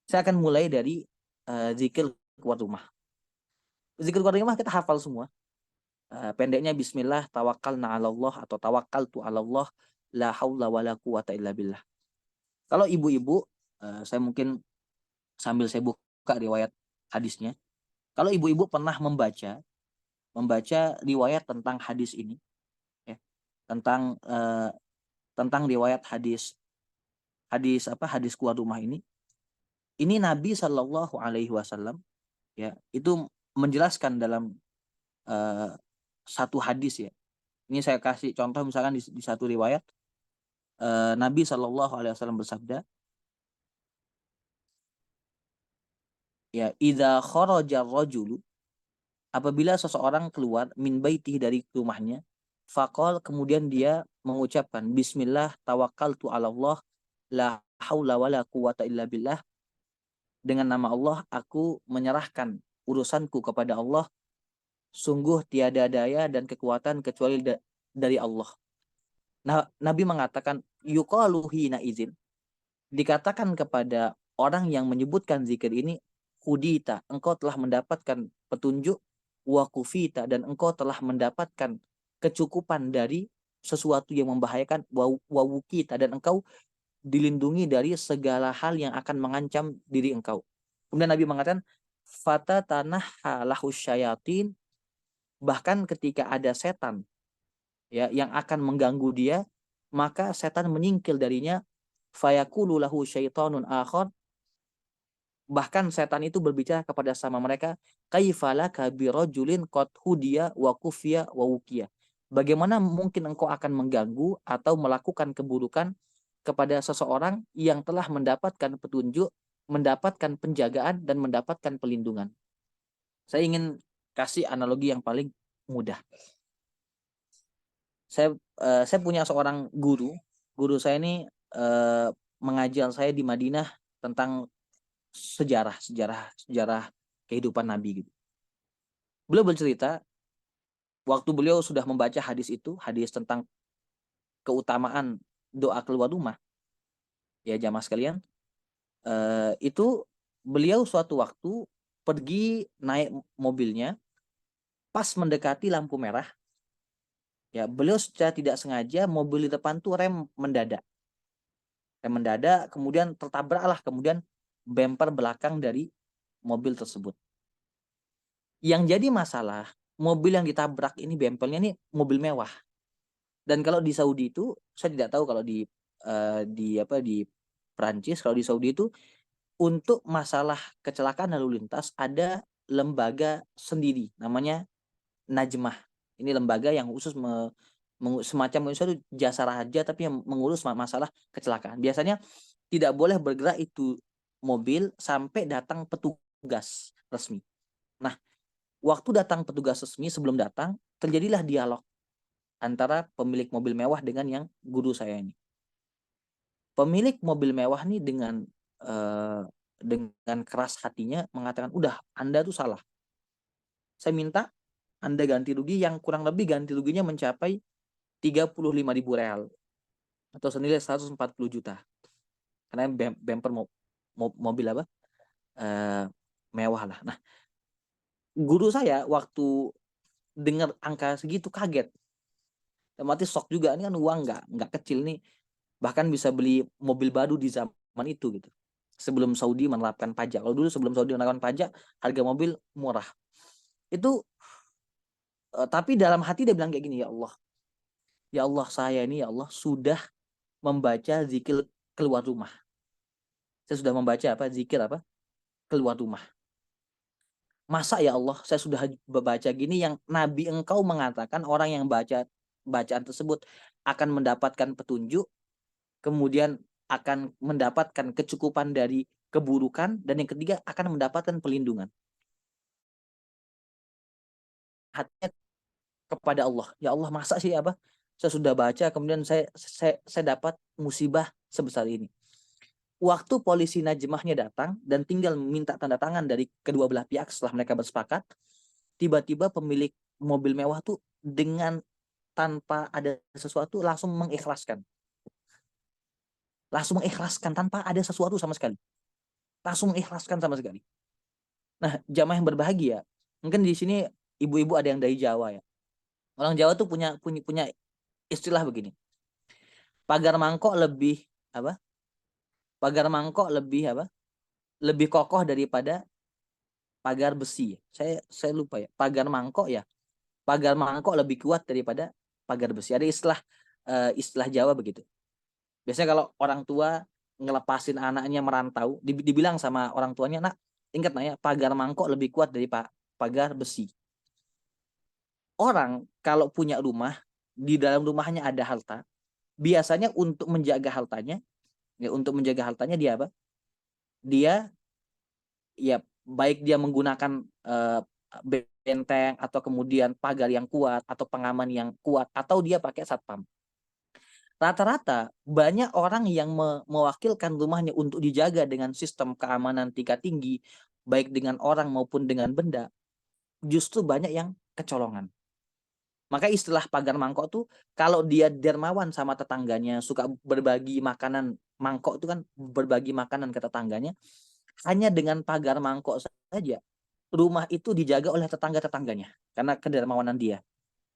Saya akan mulai dari zikir keluar rumah. Zikir keluar rumah kita hafal semua. Pendeknya bismillah tawakkalna 'alallah atau tawakkaltu 'alallah la haula wala quwata illa billah. Kalau ibu-ibu, saya mungkin sambil saya buka riwayat hadisnya. Kalau ibu-ibu pernah membaca riwayat tentang hadis ini, ya, tentang riwayat hadis keluar rumah ini Nabi Shallallahu Alaihi Wasallam ya itu menjelaskan dalam satu hadis ya. Ini saya kasih contoh, misalkan di satu riwayat Nabi Shallallahu Alaihi Wasallam bersabda, ya, idza kharaja rajulu, apabila seseorang keluar min baiti, dari rumahnya, faqal, kemudian dia mengucapkan bismillah tawakkaltu 'alallah la haula wala quwata illa billah, dengan nama Allah aku menyerahkan urusanku kepada Allah, sungguh tiada daya dan kekuatan kecuali dari Allah. Nah, Nabi mengatakan yuqalu hina izin, dikatakan kepada orang yang menyebutkan zikir ini, hudita, engkau telah mendapatkan petunjuk, wa kufita, dan engkau telah mendapatkan kecukupan dari sesuatu yang membahayakan, wa wukita, dan engkau dilindungi dari segala hal yang akan mengancam diri engkau. Kemudian Nabi mengatakan, fata tanah halahu syayatin, bahkan ketika ada setan ya yang akan mengganggu dia, maka setan menyingkil darinya, fayaqulu lahu syaitonun akhar, bahkan setan itu berbicara kepada sama mereka, kaifalaka birajulin qad hudiya wa kufiya wa wukiya, bagaimana mungkin engkau akan mengganggu atau melakukan keburukan kepada seseorang yang telah mendapatkan petunjuk, mendapatkan penjagaan, dan mendapatkan pelindungan. Saya ingin kasih analogi yang paling mudah. Saya punya seorang guru saya ini mengajar saya di Madinah tentang sejarah kehidupan Nabi gitu. Beliau bercerita waktu beliau sudah membaca hadis tentang keutamaan doa keluar rumah, ya jamaah sekalian, itu beliau suatu waktu pergi naik mobilnya, pas mendekati lampu merah, ya beliau secara tidak sengaja mobil di depan tuh rem mendadak, kemudian tertabraklah kemudian bemper belakang dari mobil tersebut. Yang jadi masalah, mobil yang ditabrak ini bempernya ini mobil mewah. Dan kalau di Saudi itu, saya tidak tahu kalau di Prancis, kalau di Saudi itu untuk masalah kecelakaan lalu lintas ada lembaga sendiri namanya Najmah. Ini lembaga yang khusus semacam itu jasa raja tapi yang mengurus masalah kecelakaan. Biasanya tidak boleh bergerak itu mobil sampai datang petugas resmi. Nah, waktu datang petugas resmi, sebelum datang terjadilah dialog antara pemilik mobil mewah dengan yang guru saya ini. Pemilik mobil mewah nih dengan keras hatinya mengatakan, udah Anda tuh salah. Saya minta Anda ganti rugi yang kurang lebih ganti ruginya mencapai 35.000 real atau senilai 140 juta. Karena bumper mobil apa? Mewah lah. Nah, guru saya waktu dengar angka segitu kaget. Mati shock juga, ini kan uang nggak kecil nih. Bahkan bisa beli mobil baru di zaman itu gitu. Sebelum Saudi menerapkan pajak. Kalau dulu sebelum Saudi menerapkan pajak, harga mobil murah. Itu tapi dalam hati dia bilang kayak gini, ya Allah saya ini ya Allah sudah membaca zikir keluar rumah. Saya sudah membaca zikir keluar rumah. Masa ya Allah saya sudah baca gini yang Nabi engkau mengatakan orang yang baca bacaan tersebut akan mendapatkan petunjuk, kemudian akan mendapatkan kecukupan dari keburukan, dan yang ketiga akan mendapatkan pelindungan. Hatinya kepada Allah, ya Allah masa sih saya sudah baca kemudian saya dapat musibah sebesar ini. Waktu polisi Najmahnya datang dan tinggal minta tanda tangan dari kedua belah pihak setelah mereka bersepakat, tiba-tiba pemilik mobil mewah tuh dengan tanpa ada sesuatu langsung mengikhlaskan. Tanpa ada sesuatu sama sekali. Langsung mengikhlaskan sama sekali. Nah, jamaah yang berbahagia, mungkin di sini ibu-ibu ada yang dari Jawa ya. Orang Jawa tuh punya istilah begini. Pagar mangkok lebih lebih kokoh daripada pagar besi. Saya lupa ya. Pagar mangkok lebih kuat daripada pagar besi. Ada istilah Jawa begitu. Biasanya kalau orang tua ngelepasin anaknya merantau, dibilang sama orang tuanya, nak, ingat nak ya, pagar mangkok lebih kuat dari pagar besi. Orang kalau punya rumah, di dalam rumahnya ada harta, biasanya untuk menjaga hartanya dia Dia ya baik dia menggunakan benteng atau kemudian pagar yang kuat atau pengaman yang kuat atau dia pakai satpam. Rata-rata banyak orang yang mewakilkan rumahnya untuk dijaga dengan sistem keamanan tingkat tinggi, baik dengan orang maupun dengan benda, justru banyak yang kecolongan. Maka istilah pagar mangkok tuh kalau dia dermawan sama tetangganya, suka berbagi makanan, mangkok itu kan berbagi makanan ke tetangganya, hanya dengan pagar mangkok saja rumah itu dijaga oleh tetangga-tetangganya karena kedermawanan dia.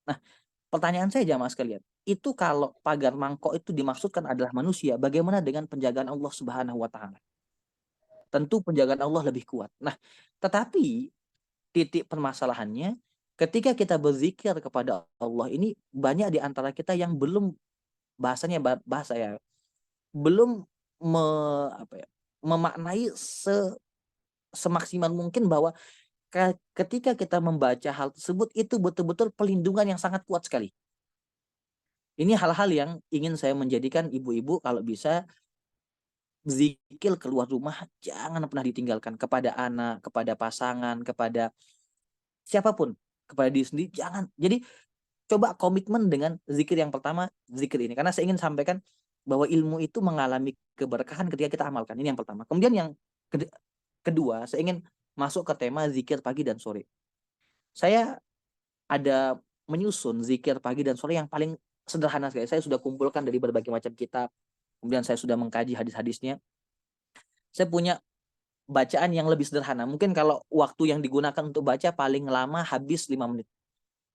Nah, pertanyaan saya jamaah sekalian, itu kalau pagar mangkok itu dimaksudkan adalah manusia, bagaimana dengan penjagaan Allah Subhanahu wa taala? Tentu penjagaan Allah lebih kuat. Nah, tetapi titik permasalahannya ketika kita berzikir kepada Allah ini banyak di antara kita yang belum bahasanya bahasa ya, belum me, apa ya, memaknai semaksimal mungkin bahwa ketika kita membaca hal tersebut itu betul-betul pelindungan yang sangat kuat sekali. Ini hal-hal yang ingin saya menjadikan ibu-ibu kalau bisa zikir keluar rumah jangan pernah ditinggalkan kepada anak, kepada pasangan, kepada siapapun, kepada diri sendiri jangan. Jadi coba komitmen dengan zikir yang pertama, zikir ini karena saya ingin sampaikan bahwa ilmu itu mengalami keberkahan ketika kita amalkan. Ini yang pertama. Kemudian yang kedua, saya ingin masuk ke tema zikir pagi dan sore. Saya ada menyusun zikir pagi dan sore yang paling sederhana sekali. Saya sudah kumpulkan dari berbagai macam kitab. Kemudian saya sudah mengkaji hadis-hadisnya. Saya punya bacaan yang lebih sederhana. Mungkin kalau waktu yang digunakan untuk baca paling lama habis 5 menit.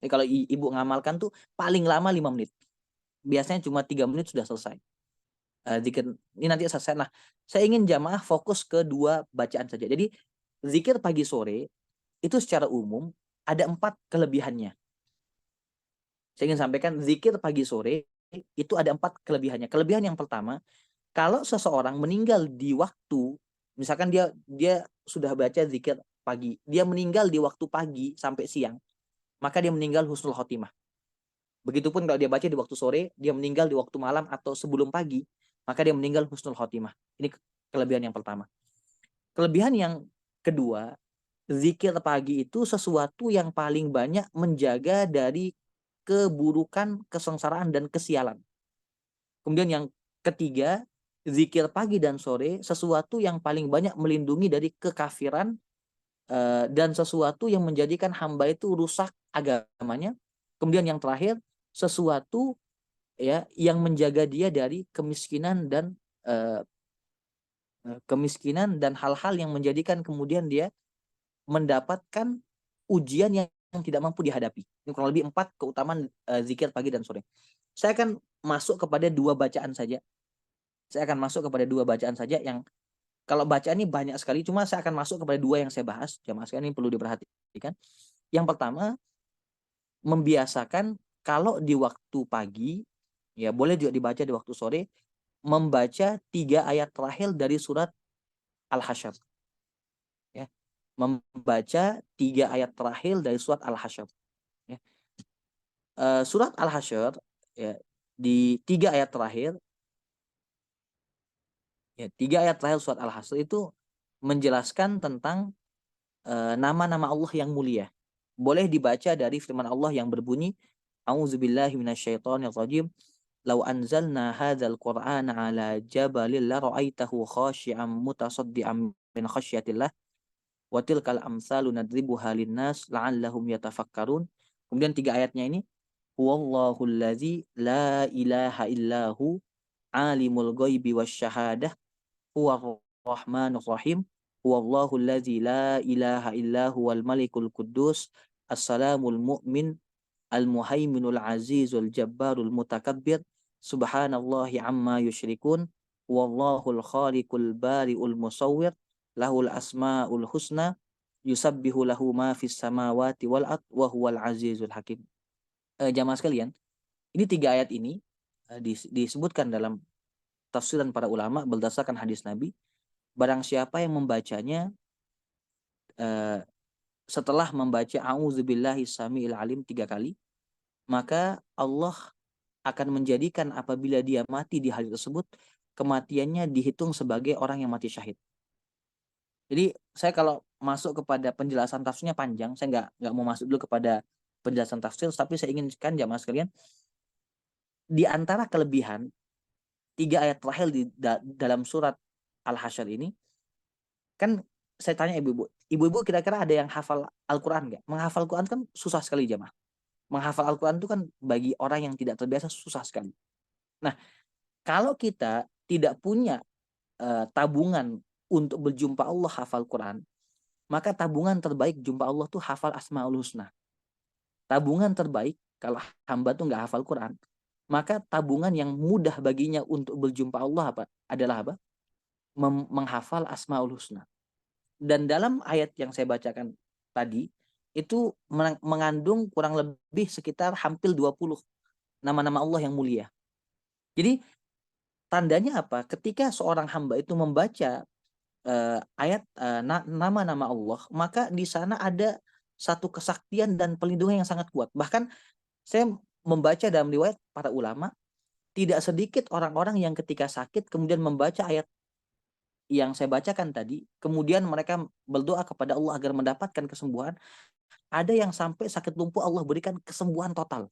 Jadi kalau ibu ngamalkan tuh paling lama 5 menit. Biasanya cuma 3 menit sudah selesai. Zikir ini nanti selesai. Nah, saya ingin jamaah fokus ke dua bacaan saja. Jadi zikir pagi sore itu secara umum ada 4 kelebihannya. Saya ingin sampaikan zikir pagi sore itu ada 4 kelebihannya. Kelebihan yang pertama, kalau seseorang meninggal di waktu, misalkan dia sudah baca zikir pagi, dia meninggal di waktu pagi sampai siang, maka dia meninggal husnul khotimah. Begitupun kalau dia baca di waktu sore, dia meninggal di waktu malam atau sebelum pagi, maka dia meninggal husnul khotimah. Ini kelebihan yang pertama. Kelebihan yang kedua, zikir pagi itu sesuatu yang paling banyak menjaga dari keburukan, kesengsaraan, dan kesialan. Kemudian yang ketiga, zikir pagi dan sore sesuatu yang paling banyak melindungi dari kekafiran dan sesuatu yang menjadikan hamba itu rusak agamanya. Kemudian yang terakhir, sesuatu ya yang menjaga dia dari kemiskinan dan hal-hal yang menjadikan kemudian dia mendapatkan ujian yang tidak mampu dihadapi. Ini kurang lebih 4 keutamaan zikir pagi dan sore. Saya akan masuk kepada dua bacaan saja. Yang kalau bacaan ini banyak sekali, cuma saya akan masuk kepada dua yang saya bahas. Jamaah sekalian ini perlu diperhatikan. Yang pertama, membiasakan kalau di waktu pagi, ya boleh juga dibaca di waktu sore, membaca 3 ayat terakhir dari surat Al-Hasyr. Ya. Membaca 3 ayat terakhir dari surat Al-Hasyr. Ya. Surat Al-Hasyr ya, di 3 ayat terakhir, ya 3 ayat terakhir surat Al-Hasyr itu menjelaskan tentang nama-nama Allah yang mulia. Boleh dibaca dari firman Allah yang berbunyi, A'udzubillahi minasyaitonirrajim. Lau anzalna hadzal Qur'ana ala jabalin la ra'aitahu khashi'an mutasaddian min khasyatillah wa tilkal amsalu nadribuha linnas la'allahum yatafakkarun. Kemudian 3 ayatnya ini, huwallahu allazi la ilaha illahu alimul ghaibi wasyahadah huwar rahmanur rahim huwallahu allazi la ilaha illahu wal malikul quddus assalamul mu'min al-muhaiminul azizul jabbarul mutakabbir subhanallahi amma yusyrikun wallahul khaliqul bari'ul musawwir lahul asmaul husna yusabbihu lahu ma fis samawati wal ard wa huwal azizul hakim. Jamaah sekalian, ini 3 ayat ini disebutkan dalam tafsiran para ulama berdasarkan hadis Nabi. Barang siapa yang membacanya setelah membaca a'udzubillahi samiil alim 3 kali, maka Allah akan menjadikan apabila dia mati di hari tersebut, kematiannya dihitung sebagai orang yang mati syahid. Jadi saya kalau masuk kepada penjelasan tafsirnya panjang, saya nggak mau masuk dulu kepada penjelasan tafsir, tapi saya inginkan jamaah sekalian, di antara kelebihan 3 ayat terakhir dalam surat Al-Hasyr ini, kan saya tanya ibu-ibu kira-kira ada yang hafal Al-Quran nggak? Menghafal Al-Quran kan susah sekali jamaah. Menghafal Al-Quran itu kan bagi orang yang tidak terbiasa susah sekali. Nah, kalau kita tidak punya tabungan untuk berjumpa Allah hafal Quran, Maka tabungan terbaik jumpa Allah tuh hafal Asmaul Husna. Tabungan terbaik kalau hamba tuh nggak hafal Quran, maka tabungan yang mudah baginya untuk berjumpa Allah adalah apa? Menghafal Asmaul Husna. Dan dalam ayat yang saya bacakan tadi itu mengandung kurang lebih sekitar hampir 20 nama-nama Allah yang mulia. Jadi tandanya apa? Ketika seorang hamba itu membaca ayat nama-nama Allah, maka di sana ada satu kesaktian dan pelindungan yang sangat kuat. Bahkan saya membaca dalam riwayat para ulama, tidak sedikit orang-orang yang ketika sakit kemudian membaca ayat yang saya bacakan tadi, kemudian mereka berdoa kepada Allah agar mendapatkan kesembuhan. Ada yang sampai sakit lumpuh Allah berikan kesembuhan total.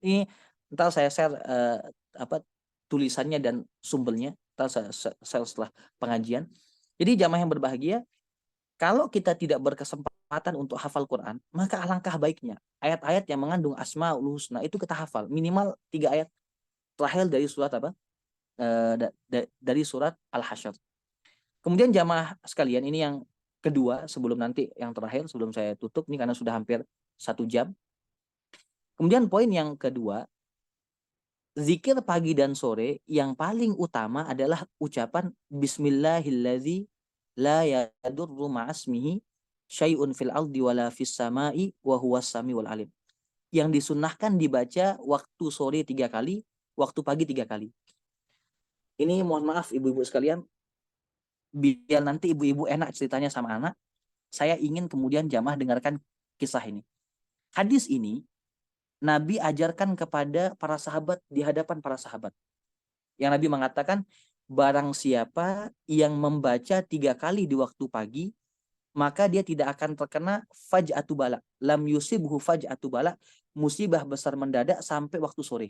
Ini ntar saya share tulisannya dan sumbernya ntar saya share setelah pengajian. Jadi jamaah yang berbahagia, kalau kita tidak berkesempatan untuk hafal Quran, maka alangkah baiknya ayat-ayat yang mengandung Asmaul Husna itu kita hafal minimal 3 ayat terakhir dari surat apa? Dari surat Al-Hasyr. Kemudian jamaah sekalian, ini yang kedua sebelum nanti yang terakhir sebelum saya tutup ini karena sudah hampir 1 jam. Kemudian poin yang kedua, zikir pagi dan sore yang paling utama adalah ucapan Bismillahilladzi la yadurru ma'asmihi syai'un fil ardi wala fis sama'i wa huwas samiul alim. Yang disunnahkan dibaca waktu sore 3 kali, waktu pagi 3 kali. Ini mohon maaf ibu-ibu sekalian, biar nanti ibu-ibu enak ceritanya sama anak, saya ingin kemudian jamaah dengarkan kisah ini. Hadis ini Nabi ajarkan kepada para sahabat di hadapan para sahabat. Yang Nabi mengatakan, barang siapa yang membaca 3 kali di waktu pagi, maka dia tidak akan terkena faj'atu bala. Lam yusibhu faj'atu bala, musibah besar mendadak sampai waktu sore.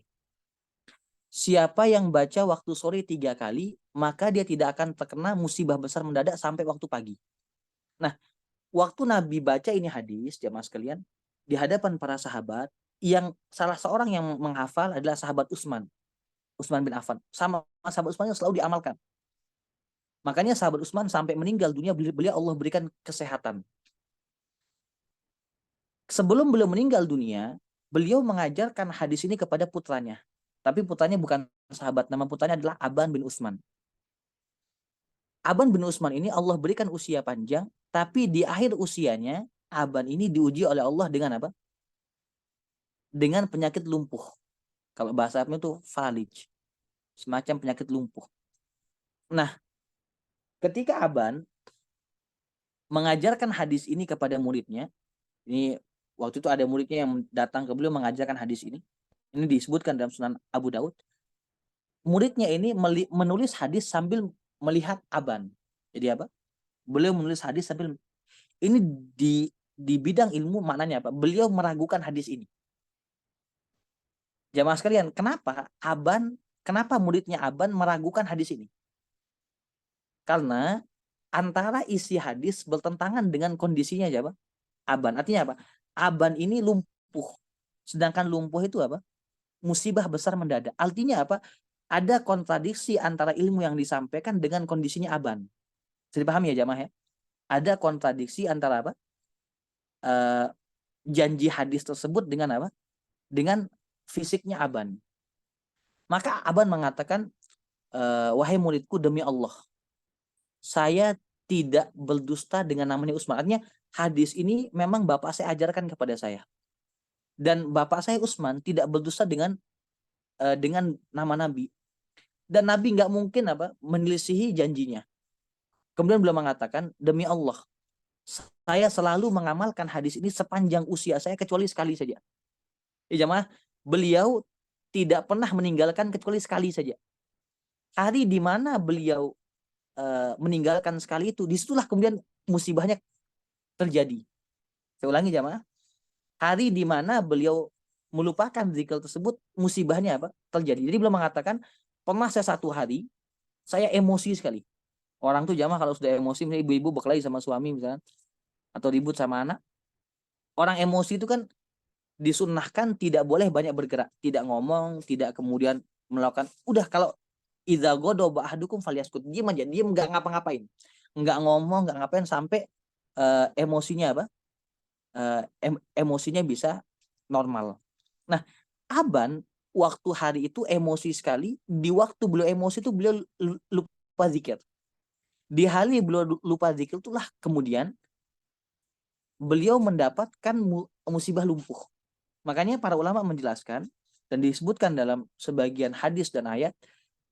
Siapa yang baca waktu sore 3 kali, maka dia tidak akan terkena musibah besar mendadak sampai waktu pagi. Nah, waktu Nabi baca ini hadis, jamaah sekalian, di hadapan para sahabat, yang salah seorang yang menghafal adalah sahabat Utsman bin Affan. Sama sahabat Utsman yang selalu diamalkan. Makanya sahabat Utsman sampai meninggal dunia, beliau Allah berikan kesehatan. Sebelum beliau meninggal dunia, beliau mengajarkan hadis ini kepada putranya. Tapi putranya bukan sahabat, nama putranya adalah Aban bin Utsman. Aban bin Utsman ini Allah berikan usia panjang, tapi di akhir usianya, Aban ini diuji oleh Allah dengan apa? Dengan penyakit lumpuh. Kalau bahasa Arabnya itu falij. Semacam penyakit lumpuh. Nah, ketika Aban mengajarkan hadis ini kepada muridnya, ini waktu itu ada muridnya yang datang ke beliau mengajarkan hadis ini. Ini disebutkan dalam Sunan Abu Daud. Muridnya ini menulis hadis sambil melihat Aban. Jadi apa? Beliau menulis hadis sambil ini di bidang ilmu maknanya apa? Beliau meragukan hadis ini. Jamaah sekalian, kenapa muridnya Aban meragukan hadis ini? Karena antara isi hadis bertentangan dengan kondisinya apa? Aban. Artinya apa? Aban ini lumpuh. Sedangkan lumpuh itu apa? Musibah besar mendadak. Artinya apa? Ada kontradiksi antara ilmu yang disampaikan dengan kondisinya Aban. Bisa dipahami ya jamaah ya? Ada kontradiksi antara apa? Janji hadis tersebut dengan apa? Dengan fisiknya Aban. Maka Aban mengatakan, wahai muridku, demi Allah, saya tidak berdusta dengan namanya Utsman. Artinya hadis ini memang bapak saya ajarkan kepada saya. Dan bapak saya Utsman tidak berdusta dengan nama Nabi. Dan Nabi nggak mungkin apa menyelisihi janjinya. Kemudian beliau mengatakan, demi Allah, saya selalu mengamalkan hadis ini sepanjang usia saya kecuali sekali saja. Ya jamaah, beliau tidak pernah meninggalkan kecuali sekali saja. Hari di mana beliau meninggalkan sekali itu, disitulah kemudian musibahnya terjadi. Saya ulangi jamaah, hari di mana beliau melupakan zikir tersebut, musibahnya apa? Terjadi. Jadi beliau mengatakan, pernah saya satu hari, saya emosi sekali. Orang tuh jamaah kalau sudah emosi, misalnya ibu-ibu berkelahi sama suami misalnya, atau ribut sama anak, orang emosi itu kan disunnahkan tidak boleh banyak bergerak, tidak ngomong, tidak kemudian melakukan, udah kalau idza ghadaba ahadukum falyaskut, diam aja, diam, nggak ngapa-ngapain, nggak ngomong, nggak ngapain sampai emosinya apa? Emosinya bisa normal. Nah, Aban waktu hari itu emosi sekali, di waktu beliau emosi itu beliau lupa zikir. Di hari beliau lupa zikir itulah kemudian beliau mendapatkan musibah lumpuh. Makanya para ulama menjelaskan dan disebutkan dalam sebagian hadis dan ayat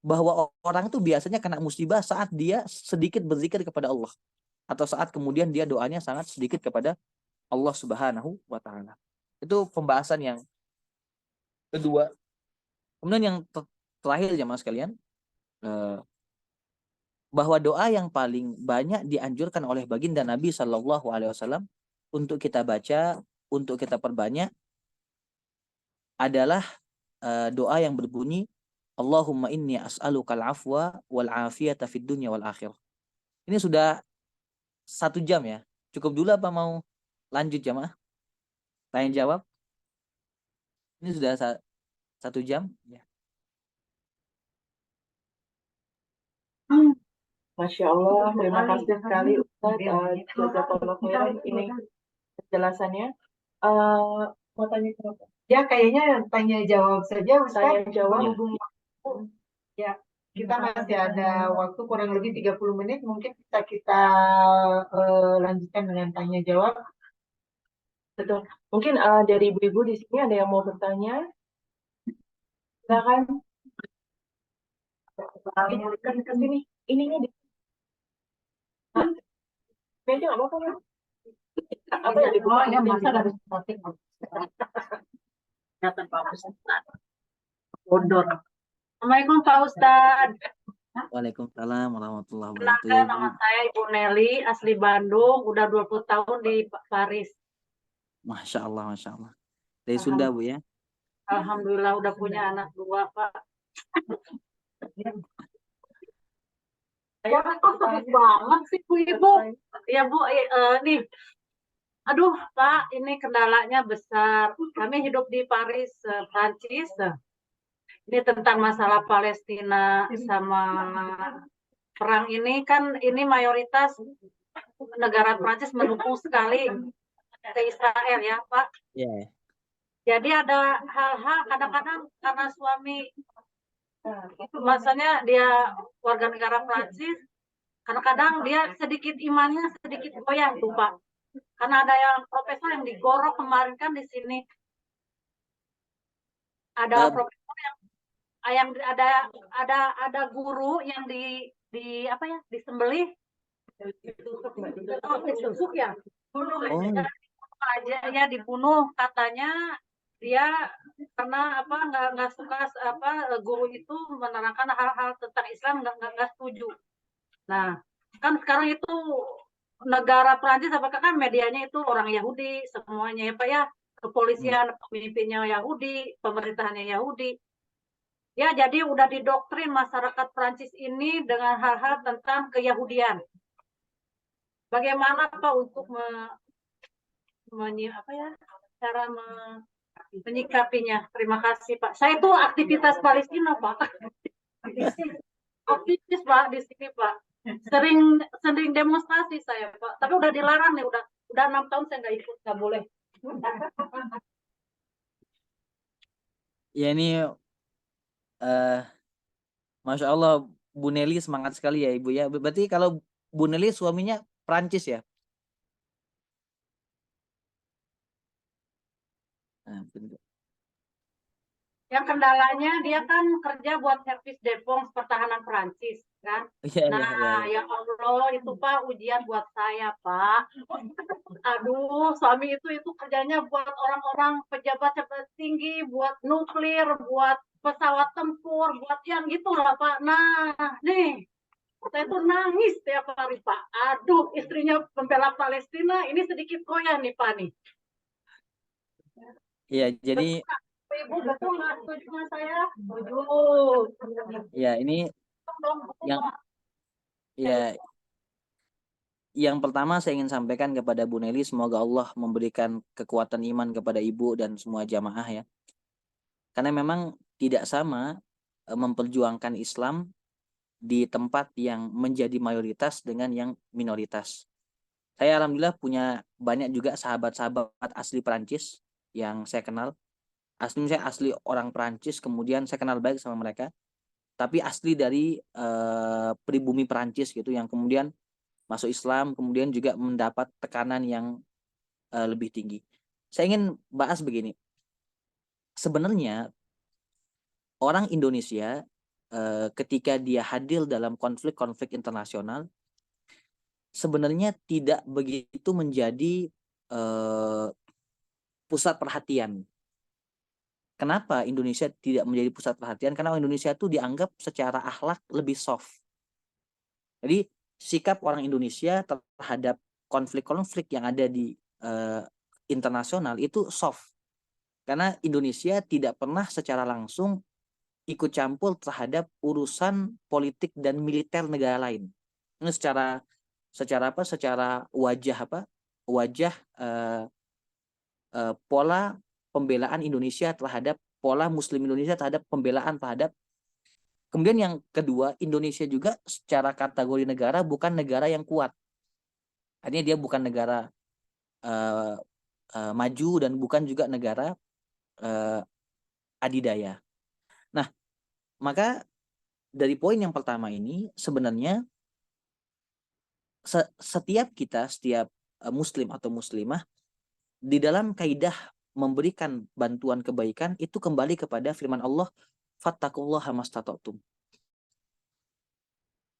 bahwa orang itu biasanya kena musibah saat dia sedikit berzikir kepada Allah atau saat kemudian dia doanya sangat sedikit kepada Allah Subhanahu wa taala. Itu pembahasan yang kedua. Kemudian yang terakhir jemaah sekalian, bahwa doa yang paling banyak dianjurkan oleh baginda Nabi Shallallahu Alaihi Wasallam untuk kita baca, untuk kita perbanyak adalah doa yang berbunyi Allahumma inni as'alukal afwa wal afiyata fid dunya wal akhirah. Ini sudah 1 jam ya. Cukup dulu apa mau lanjut jamaah? Tanya jawab. Ini sudah 1 jam. Ya. Masya Allah, terima kasih sekali Ustaz. Jazakallah khairan ini penjelasannya. Mau tanya kenapa? Ya kayaknya tanya jawab saja Ustaz. Tanya jawab. Ya, kita masih ada waktu kurang lebih 30 menit. Mungkin bisa kita lanjutkan dengan tanya jawab. Betul. Mungkin dari ibu-ibu di sini ada yang mau bertanya? Silakan. Kan ke sini. Ininya di meja nggak apa-apa ya? Apa yang dibuat? Ya, masa harus notik. Kelihatan Pak Ustaz. Bodor. Assalamualaikum Pak Ustaz. Waalaikumsalam warahmatullahi Kenalkan, wabarakatuh. nama saya Ibu Nelly, asli Bandung, udah 20 tahun di Paris. Masya Allah, Masya Allah. Dari Sunda Bu ya? Alhamdulillah udah punya anak 2 Pak. Ya, kok sedih banget sih Bu Ibu? Ya Bu, nih, aduh Pak, ini kendalanya besar. Kami hidup di Paris, Prancis. Ini tentang masalah Palestina sama perang ini kan ini mayoritas negara Prancis mendukung sekali ke Israel ya Pak. Iya. Jadi ada hal-hal kadang-kadang karena suami masanya dia warga negara Prancis, kadang-kadang dia sedikit imannya sedikit goyang tuh Pak. Karena ada yang profesor yang digorok kemarin kan di sini. Ada profesor yang ada guru yang di apa ya disembelih ditusuk ya bunuh aja ya dibunuh katanya dia karena apa nggak suka apa guru itu menerangkan hal-hal tentang Islam nggak setuju. Nah kan sekarang itu negara Prancis apakah kan medianya itu orang Yahudi semuanya ya Pak ya, kepolisian pemimpinnya Yahudi, pemerintahannya Yahudi. Ya, jadi udah didoktrin masyarakat Prancis ini dengan hal-hal tentang keyahudian. Bagaimana Pak untuk apa ya, cara menyikapinya? Terima kasih Pak. Saya itu aktivitas Palestina Pak. Aktivis Pak di sini Pak. Sering demonstrasi saya Pak. Tapi udah dilarang nih, udah 6 tahun saya nggak ikut, nggak boleh. Ya ini Masya Allah Bu Nelly semangat sekali ya Ibu ya. Berarti kalau Bu Nelly suaminya Prancis ya? Nah, Yang kendalanya dia kan kerja buat servis Defense pertahanan Prancis kan. Nah, ya Allah itu Pak ujian buat saya Pak. Aduh, suami itu kerjanya buat orang-orang pejabat tinggi, buat nuklir, buat pesawat tempur, buat yang gitulah Pak. Nah, nih saya tuh nangis tiap hari Pak. Aduh, istrinya pembela Palestina, ini sedikit goyah nih Pak nih. Iya, jadi Ibu betul nggak setuju sama saya? Setuju. ya ini yang ya yang pertama saya ingin sampaikan kepada Bu Nelly, semoga Allah memberikan kekuatan iman kepada Ibu dan semua jamaah ya. Karena memang tidak sama memperjuangkan Islam di tempat yang menjadi mayoritas dengan yang minoritas. Saya alhamdulillah punya banyak juga sahabat-sahabat asli Perancis yang saya kenal. Saya asli orang Perancis, kemudian saya kenal baik sama mereka. Tapi asli dari pribumi Perancis gitu, yang kemudian masuk Islam, kemudian juga mendapat tekanan yang lebih tinggi. Saya ingin bahas begini. Sebenarnya orang Indonesia ketika dia hadir dalam konflik-konflik internasional, sebenarnya tidak begitu menjadi pusat perhatian. Kenapa Indonesia tidak menjadi pusat perhatian? Karena Indonesia itu dianggap secara akhlak lebih soft. Jadi sikap orang Indonesia terhadap konflik-konflik yang ada di internasional itu soft. Karena Indonesia tidak pernah secara langsung ikut campur terhadap urusan politik dan militer negara lain. Ini secara apa? Secara wajah apa? Wajah pola pembelaan Indonesia terhadap pola Muslim Indonesia terhadap pembelaan terhadap. Kemudian yang kedua, Indonesia juga secara kategori negara bukan negara yang kuat. Artinya dia bukan negara maju dan bukan juga negara adidaya. Nah, maka dari poin yang pertama ini sebenarnya setiap muslim atau muslimah di dalam kaidah memberikan bantuan kebaikan itu kembali kepada firman Allah, fattaqullaha mastata'tum.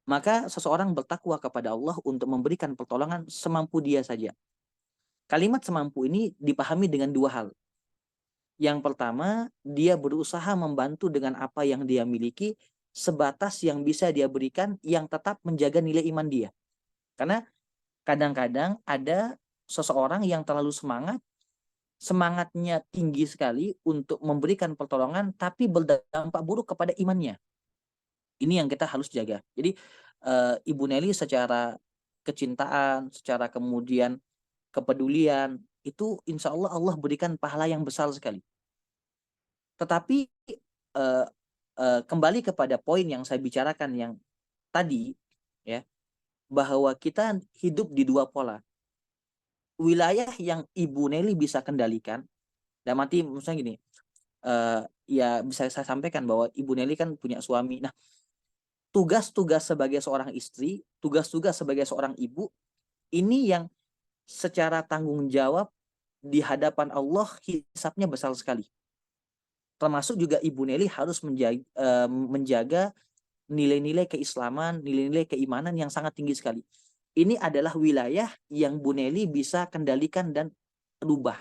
Maka seseorang bertakwa kepada Allah untuk memberikan pertolongan semampu dia saja. Kalimat semampu ini dipahami dengan dua hal. Yang pertama, dia berusaha membantu dengan apa yang dia miliki sebatas yang bisa dia berikan yang tetap menjaga nilai iman dia. Karena kadang-kadang ada seseorang yang terlalu semangatnya tinggi sekali untuk memberikan pertolongan tapi berdampak buruk kepada imannya. Ini yang kita harus jaga. Jadi Ibu Nelly secara kecintaan, secara kemudian kepedulian, itu insya Allah Allah berikan pahala yang besar sekali. Tetapi kembali kepada poin yang saya bicarakan yang tadi, ya, bahwa kita hidup di dua pola. Wilayah yang Ibu Nelly bisa kendalikan, dan mati misalnya gini, ya bisa saya sampaikan bahwa Ibu Nelly kan punya suami. Nah, tugas-tugas sebagai seorang istri, tugas-tugas sebagai seorang ibu, ini yang secara tanggung jawab di hadapan Allah hisapnya besar sekali. Termasuk juga Ibu Nelly harus menjaga nilai-nilai keislaman, nilai-nilai keimanan yang sangat tinggi sekali. Ini adalah wilayah yang Bu Nelly bisa kendalikan dan rubah.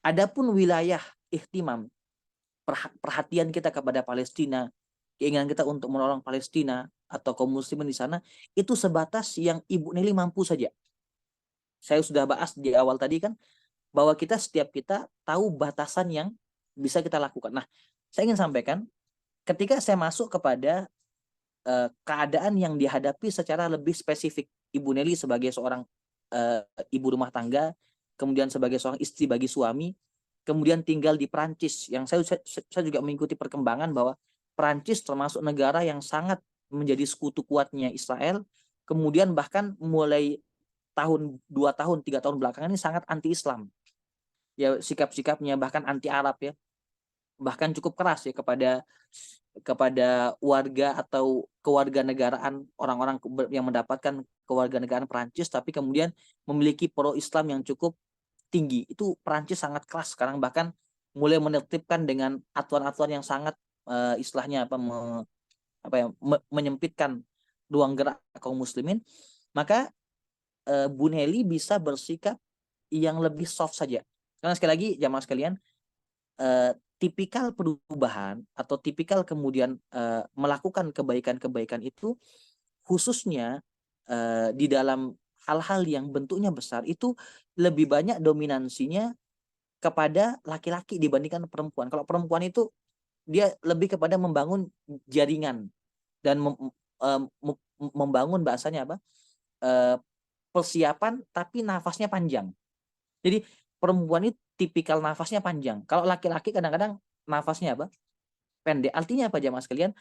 Adapun wilayah ihtimam, perhatian kita kepada Palestina, keinginan kita untuk menolong Palestina atau kaum muslimin di sana, itu sebatas yang Ibu Nelly mampu saja. Saya sudah bahas di awal tadi kan, bahwa setiap kita tahu batasan yang bisa kita lakukan. Nah, saya ingin sampaikan, ketika saya masuk kepada keadaan yang dihadapi secara lebih spesifik, Ibu Nelly sebagai seorang ibu rumah tangga, kemudian sebagai seorang istri bagi suami, kemudian tinggal di Perancis, yang saya juga mengikuti perkembangan bahwa Perancis termasuk negara yang sangat menjadi sekutu kuatnya Israel, kemudian bahkan mulai 2 tahun 3 tahun belakangan ini sangat anti Islam, ya, sikap-sikapnya bahkan anti Arab, ya, bahkan cukup keras ya kepada warga atau kewarganegaraan orang-orang yang mendapatkan kewarganegaraan Perancis tapi kemudian memiliki pro Islam yang cukup tinggi. Itu Perancis sangat keras sekarang, bahkan mulai menertibkan dengan aturan-aturan yang sangat istilahnya menyempitkan ruang gerak kaum muslimin. Maka Bu Nelly bisa bersikap yang lebih soft saja. Karena sekali lagi jamaah sekalian, tipikal perubahan atau tipikal kemudian melakukan kebaikan-kebaikan itu khususnya di dalam hal-hal yang bentuknya besar itu lebih banyak dominansinya kepada laki-laki dibandingkan perempuan. Kalau perempuan itu dia lebih kepada membangun jaringan dan membangun bahasanya persiapan tapi nafasnya panjang. Jadi perempuan itu tipikal nafasnya panjang. Kalau laki-laki kadang-kadang nafasnya pendek. Artinya apa jamaah sekalian?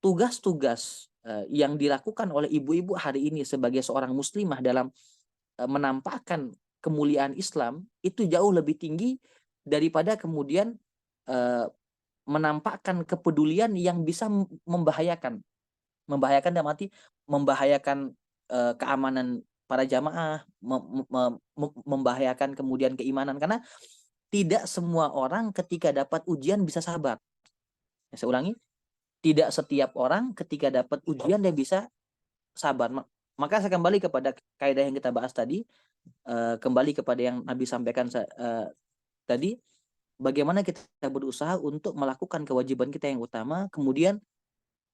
Tugas-tugas yang dilakukan oleh ibu-ibu hari ini sebagai seorang muslimah dalam menampakkan kemuliaan Islam itu jauh lebih tinggi daripada kemudian menampakkan kepedulian yang bisa membahayakan dalam arti membahayakan keamanan para jamaah, membahayakan kemudian keimanan, karena tidak semua orang ketika dapat ujian bisa sabar. Saya ulangi, tidak setiap orang ketika dapat ujian dia bisa sabar. Maka saya kembali kepada kaidah yang kita bahas tadi, kembali kepada yang Nabi sampaikan tadi, bagaimana kita berusaha untuk melakukan kewajiban kita yang utama, kemudian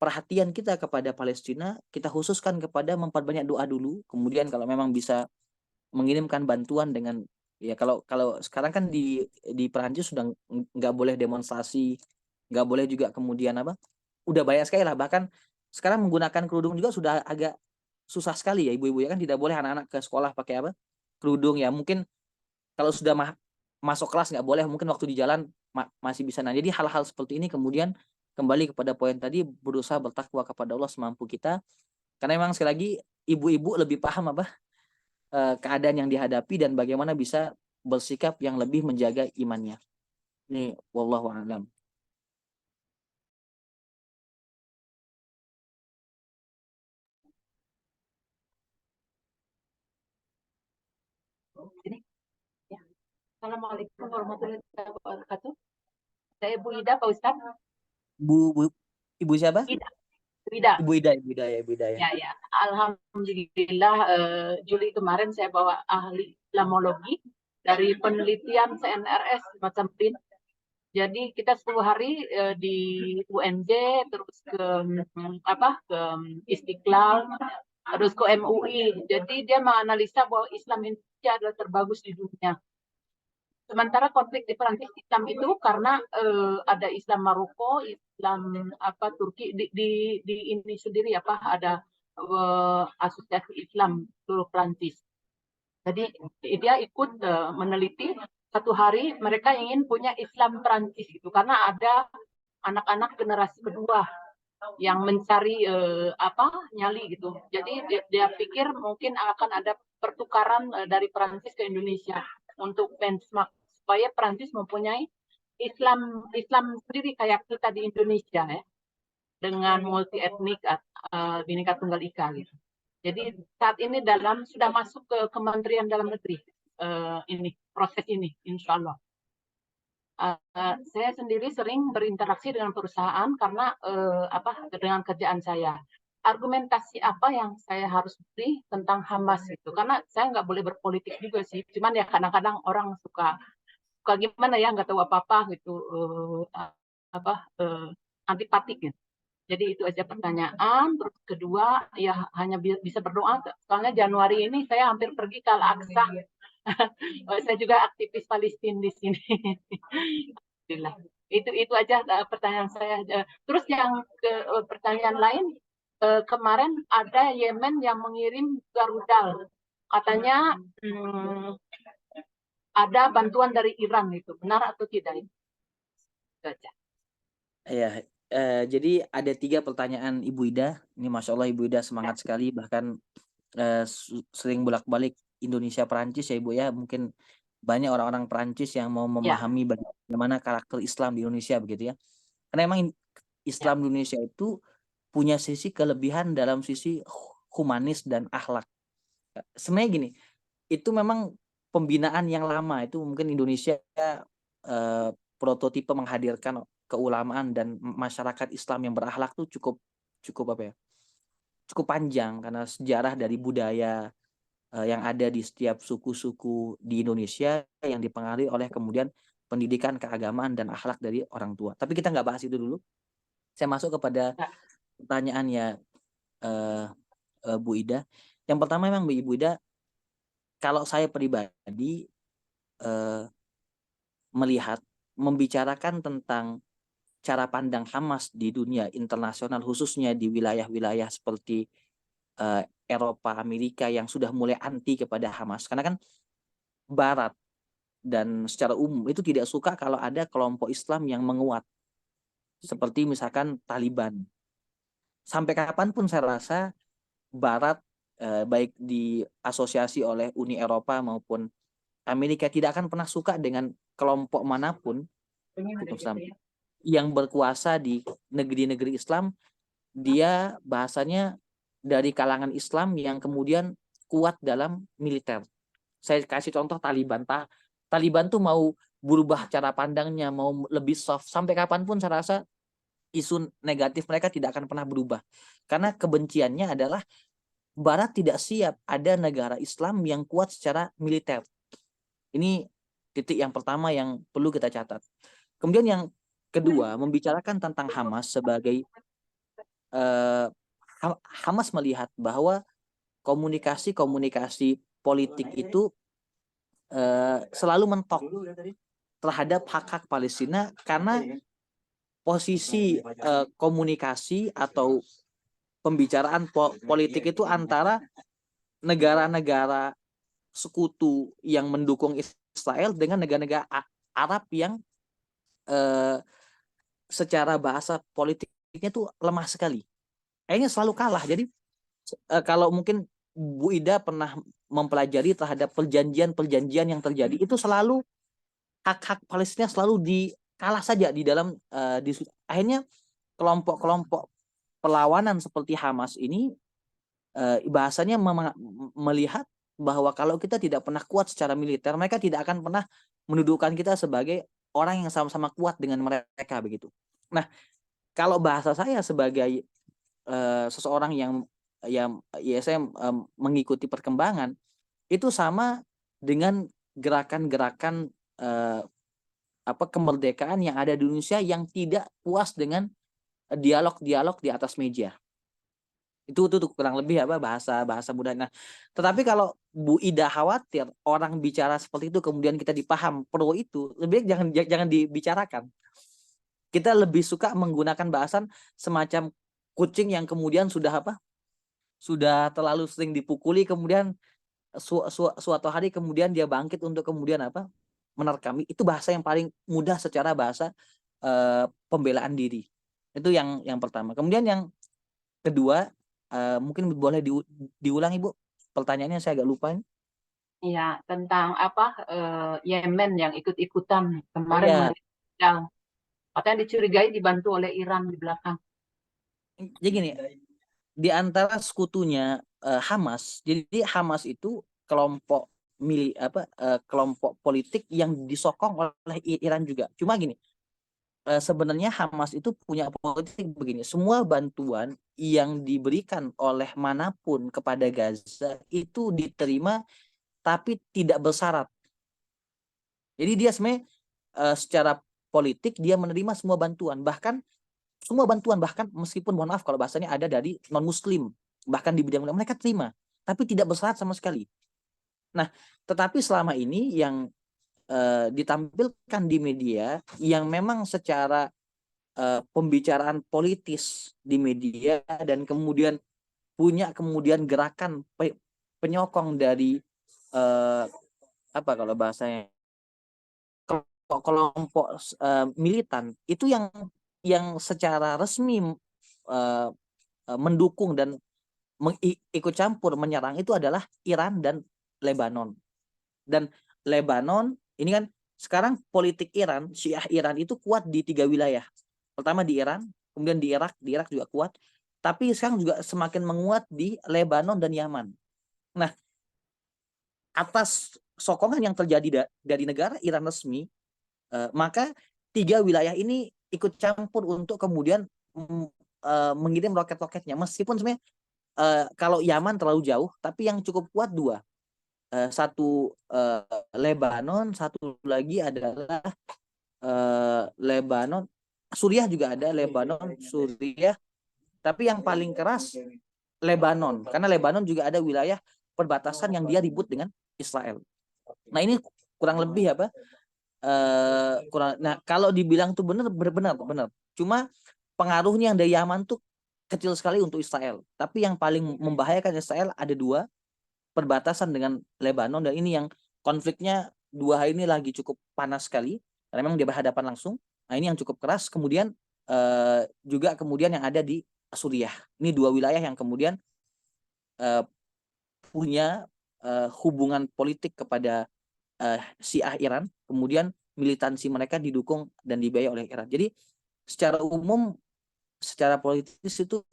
perhatian kita kepada Palestina kita khususkan kepada memperbanyak doa dulu, kemudian kalau memang bisa mengirimkan bantuan dengan, ya kalau sekarang kan di Perancis sudah nggak boleh demonstrasi, nggak boleh juga kemudian udah banyak sekali lah, bahkan sekarang menggunakan kerudung juga sudah agak susah sekali ya ibu-ibu ya kan, tidak boleh anak-anak ke sekolah pakai kerudung ya, mungkin kalau sudah masuk kelas nggak boleh, mungkin waktu di jalan masih bisa. Nah, jadi hal-hal seperti ini kemudian kembali kepada poin tadi, berusaha bertakwa kepada Allah semampu kita, karena memang sekali lagi ibu-ibu lebih paham keadaan yang dihadapi dan bagaimana bisa bersikap yang lebih menjaga imannya. Ini wallahu a'lam. Ini, ya. Assalamualaikum warahmatullahi wabarakatuh. Saya Bu Ida, Pak Ustadz. Ibu siapa? Ida. Ida. Ibu Ida ya. Ya. Alhamdulillah Juli kemarin saya bawa ahli Islamologi dari penelitian CNRS macam PIN. Jadi kita 10 hari di UNJ, terus ke Istiqlal, terus ke MUI. Jadi dia menganalisa bahwa Islam Indonesia adalah terbagus di dunia. Sementara konflik di Perancis Islam itu karena ada Islam Maroko, Islam Turki di ini sendiri ada asosiasi Islam seluruh Perancis. Jadi dia ikut meneliti satu hari mereka ingin punya Islam Perancis itu karena ada anak-anak generasi kedua yang mencari nyali gitu. Jadi dia pikir mungkin akan ada pertukaran dari Perancis ke Indonesia untuk benchmark supaya Perancis mempunyai Islam sendiri kayak kita di Indonesia ya, dengan multi etnik Bhinneka Tunggal Ika gitu. Jadi saat ini sudah masuk ke Kementerian Dalam Negeri ini proses ini, insya Allah. Saya sendiri sering berinteraksi dengan perusahaan karena dengan kerjaan saya. Argumentasi apa yang saya harus beri tentang Hamas itu? Karena saya nggak boleh berpolitik juga sih. Cuman ya kadang-kadang orang suka gimana ya, nggak tahu apa-apa gitu, antipatik gitu. Jadi itu aja pertanyaan. Terus kedua, ya hanya bisa berdoa. Soalnya Januari ini saya hampir pergi ke Al-Aqsa. Saya juga aktivis Palestina di sini. Itu aja pertanyaan saya. Terus yang pertanyaan lain, kemarin ada Yemen yang mengirim garudal. Katanya ada bantuan dari Iran itu, benar atau tidak? Ya, jadi ada 3 pertanyaan Ibu Ida. Ini Masya Allah Ibu Ida semangat sekali, bahkan sering bolak-balik Indonesia Perancis ya Ibu ya. Mungkin banyak orang-orang Perancis yang mau memahami bagaimana karakter Islam di Indonesia begitu ya. Karena memang Islam di Indonesia itu punya sisi kelebihan dalam sisi humanis dan akhlak. Sebenarnya gini, itu memang pembinaan yang lama, itu mungkin Indonesia prototipe menghadirkan keulamaan dan masyarakat Islam yang berakhlak tuh cukup panjang, karena sejarah dari budaya yang ada di setiap suku-suku di Indonesia yang dipengaruhi oleh kemudian pendidikan keagamaan dan akhlak dari orang tua. Tapi kita nggak bahas itu dulu. Saya masuk kepada pertanyaannya Bu Ida. Yang pertama memang Bu Ida, kalau saya pribadi melihat membicarakan tentang cara pandang Hamas di dunia internasional, khususnya di wilayah-wilayah seperti Eropa, Amerika yang sudah mulai anti kepada Hamas. Karena kan Barat dan secara umum itu tidak suka kalau ada kelompok Islam yang menguat, seperti misalkan Taliban. Sampai kapanpun saya rasa Barat baik diasosiasi oleh Uni Eropa maupun Amerika tidak akan pernah suka dengan kelompok manapun yang berkuasa di negeri-negeri Islam. Dia bahasanya dari kalangan Islam yang kemudian kuat dalam militer. Saya kasih contoh Taliban. Taliban tuh mau berubah cara pandangnya, mau lebih soft. Sampai kapanpun saya rasa isu negatif mereka tidak akan pernah berubah. Karena kebenciannya adalah Barat tidak siap ada negara Islam yang kuat secara militer. Ini titik yang pertama yang perlu kita catat. Kemudian yang kedua, membicarakan tentang Hamas sebagai Hamas melihat bahwa komunikasi politik itu selalu mentok terhadap hak-hak Palestina karena posisi komunikasi atau pembicaraan politik itu antara negara-negara sekutu yang mendukung Israel dengan negara-negara Arab yang secara bahasa politiknya tuh lemah sekali. Kayaknya selalu kalah. Jadi kalau mungkin Bu Ida pernah mempelajari terhadap perjanjian-perjanjian yang terjadi, itu selalu hak-hak Palestina selalu dikalah saja di dalam akhirnya kelompok-kelompok perlawanan seperti Hamas ini bahasanya melihat bahwa kalau kita tidak pernah kuat secara militer, mereka tidak akan pernah mendudukan kita sebagai orang yang sama-sama kuat dengan mereka begitu. Nah, kalau bahasa saya sebagai seseorang yang saya mengikuti perkembangan, itu sama dengan gerakan-gerakan kemerdekaan yang ada di Indonesia yang tidak puas dengan dialog-dialog di atas meja. Itu kurang lebih bahasa mudah. Nah, tetapi kalau Bu Ida khawatir orang bicara seperti itu kemudian kita dipaham pro itu, lebih baik jangan dibicarakan. Kita lebih suka menggunakan bahasan semacam kucing yang kemudian sudah terlalu sering dipukuli, kemudian suatu hari kemudian dia bangkit untuk kemudian menerkam. Itu bahasa yang paling mudah secara bahasa pembelaan diri. Itu yang pertama. Kemudian yang kedua, mungkin boleh diulang Ibu pertanyaannya, saya agak lupa. Iya, tentang Yemen yang ikut-ikutan kemarin katanya dicurigai dibantu oleh Iran di belakang. Jadi gini, di antara sekutunya Hamas, jadi Hamas itu kelompok kelompok politik yang disokong oleh Iran juga. Cuma gini, sebenarnya Hamas itu punya politik begini, semua bantuan yang diberikan oleh manapun kepada Gaza itu diterima tapi tidak bersyarat. Jadi dia sebenarnya secara politik dia menerima semua bantuan, bahkan meskipun mohon maaf kalau bahasanya ada dari non muslim, bahkan di bidang mereka terima tapi tidak bersyarat sama sekali. Nah, tetapi selama ini yang ditampilkan di media yang memang secara pembicaraan politis di media dan kemudian punya gerakan penyokong dari kalau bahasanya kelompok militan itu yang secara resmi mendukung dan ikut campur menyerang itu adalah Iran dan Lebanon. Dan Lebanon ini kan sekarang politik Iran, Syiah Iran itu kuat di 3 wilayah. Pertama di Iran, kemudian di Irak juga kuat, tapi sekarang juga semakin menguat di Lebanon dan Yaman. Nah, atas sokongan yang terjadi dari negara Iran resmi, maka 3 wilayah ini ikut campur untuk kemudian mengirim roket-roketnya. Meskipun sebenarnya kalau Yaman terlalu jauh, tapi yang cukup kuat 2. Satu Lebanon, satu lagi adalah Lebanon, Suriah juga ada, Lebanon, Suriah. Tapi yang paling keras Lebanon, karena Lebanon juga ada wilayah perbatasan yang dia ribut dengan Israel. Nah, ini kurang lebih nah, kalau dibilang tuh benar. Cuma pengaruhnya yang dari Yaman tuh kecil sekali untuk Israel. Tapi yang paling membahayakan Israel ada 2, perbatasan dengan Lebanon, dan ini yang konfliknya 2 hari ini lagi cukup panas sekali karena memang dia berhadapan langsung. Nah, ini yang cukup keras. Kemudian juga kemudian yang ada di Suriah. Ini 2 wilayah yang kemudian punya hubungan politik kepada Syiah Iran, kemudian militansi mereka didukung dan dibiayai oleh Iran. Jadi secara umum, secara politis itu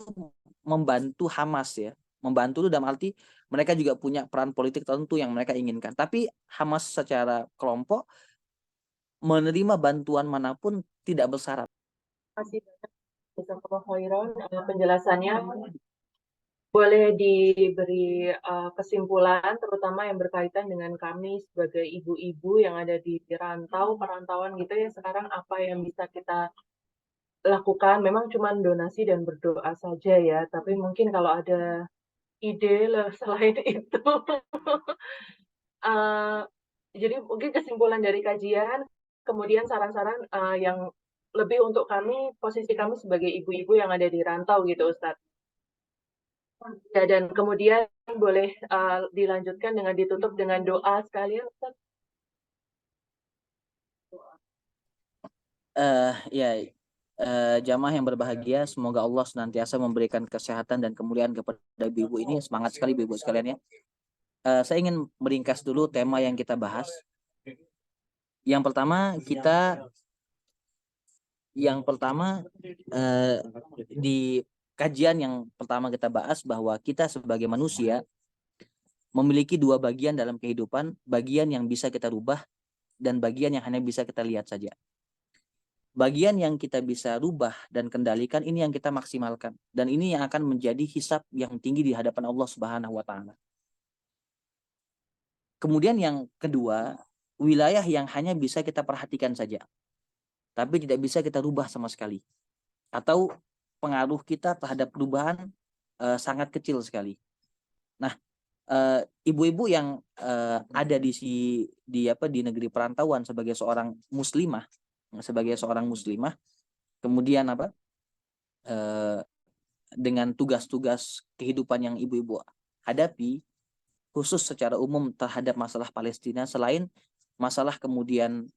membantu Hamas ya. Membantu itu dalam arti mereka juga punya peran politik tertentu yang mereka inginkan. Tapi Hamas secara kelompok menerima bantuan manapun tidak bersyarat. Terima kasih banyak Jazakallahu khairan. Penjelasannya boleh diberi kesimpulan terutama yang berkaitan dengan kami sebagai ibu-ibu yang ada di perantauan gitu ya, sekarang apa yang bisa kita lakukan? Memang cuma donasi dan berdoa saja ya, tapi mungkin kalau ada ide selain itu jadi mungkin kesimpulan dari kajian, kemudian saran-saran yang lebih untuk kami, posisi kami sebagai ibu-ibu yang ada di rantau gitu Ustadz. Ya, dan kemudian boleh dilanjutkan dengan ditutup dengan doa sekalian Ustadz. Jamaah yang berbahagia, semoga Allah senantiasa memberikan kesehatan dan kemuliaan kepada ibu-ibu ini. Semangat sekali ibu-ibu sekalian ya. Saya ingin meringkas dulu tema yang kita bahas. Yang pertama di kajian yang pertama kita bahas bahwa kita sebagai manusia memiliki dua bagian dalam kehidupan, bagian yang bisa kita rubah dan bagian yang hanya bisa kita lihat saja. Bagian yang kita bisa rubah dan kendalikan ini yang kita maksimalkan, dan ini yang akan menjadi hisab yang tinggi di hadapan Allah Subhanahu wa taala. Kemudian yang kedua, wilayah yang hanya bisa kita perhatikan saja, tapi tidak bisa kita rubah sama sekali. Atau pengaruh kita terhadap perubahan sangat kecil sekali. Nah, ibu-ibu yang ada di negeri perantauan sebagai seorang muslimah, kemudian dengan tugas-tugas kehidupan yang ibu-ibu hadapi, khusus secara umum terhadap masalah Palestina, selain masalah kemudian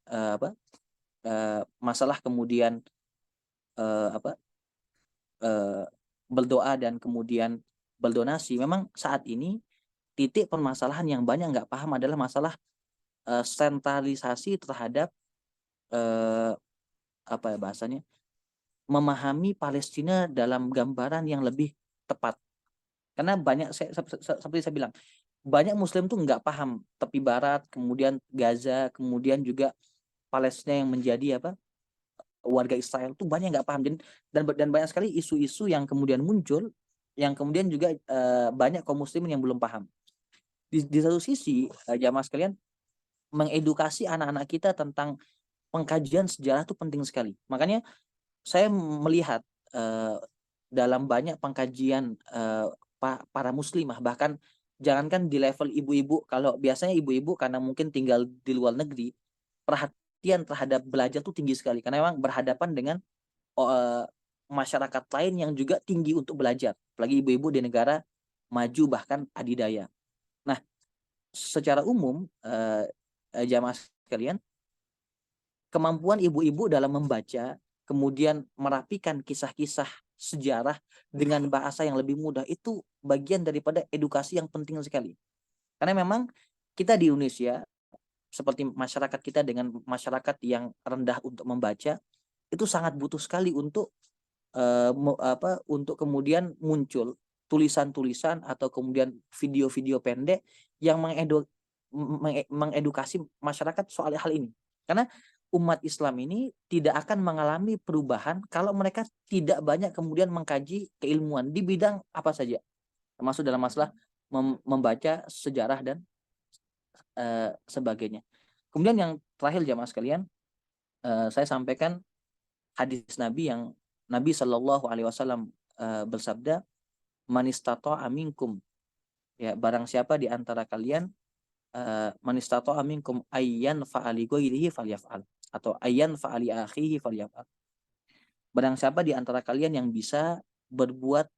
berdoa dan kemudian berdonasi, memang saat ini titik permasalahan yang banyak nggak paham adalah masalah sentralisasi terhadap memahami Palestina dalam gambaran yang lebih tepat. Karena banyak, seperti saya bilang, banyak Muslim tuh nggak paham tepi barat, kemudian Gaza, kemudian juga Palestina yang menjadi warga Israel tuh banyak nggak paham, dan banyak sekali isu-isu yang kemudian muncul, yang kemudian juga banyak kaum Muslimin yang belum paham. Di satu sisi, jamaah sekalian, mengedukasi anak-anak kita tentang pengkajian sejarah itu penting sekali. Makanya saya melihat dalam banyak pengkajian para muslimah, bahkan jangankan di level ibu-ibu, kalau biasanya ibu-ibu karena mungkin tinggal di luar negeri, perhatian terhadap belajar tuh tinggi sekali, karena memang berhadapan dengan masyarakat lain yang juga tinggi untuk belajar, apalagi ibu-ibu di negara maju bahkan adidaya. Nah, secara umum jamaah sekalian, kemampuan ibu-ibu dalam membaca, kemudian merapikan kisah-kisah sejarah dengan bahasa yang lebih mudah, itu bagian daripada edukasi yang penting sekali. Karena memang kita di Indonesia, seperti masyarakat kita dengan masyarakat yang rendah untuk membaca, itu sangat butuh sekali untuk kemudian muncul tulisan-tulisan atau kemudian video-video pendek yang mengedukasi masyarakat soal hal ini. Karena umat Islam ini tidak akan mengalami perubahan kalau mereka tidak banyak kemudian mengkaji keilmuan di bidang apa saja, termasuk dalam masalah membaca sejarah dan sebagainya. Kemudian yang terakhir jamaah sekalian, saya sampaikan hadis Nabi yang Nabi Shallallahu Alaihi Wasallam bersabda, man istata'a minkum, ya, barang siapa di antara kalian man istata'a minkum ayyan fa'ali ghairihi falyaf'al, atau ayyan fa'ali akhihi falyaf'al. Barang siapa di antara kalian yang bisa berbuat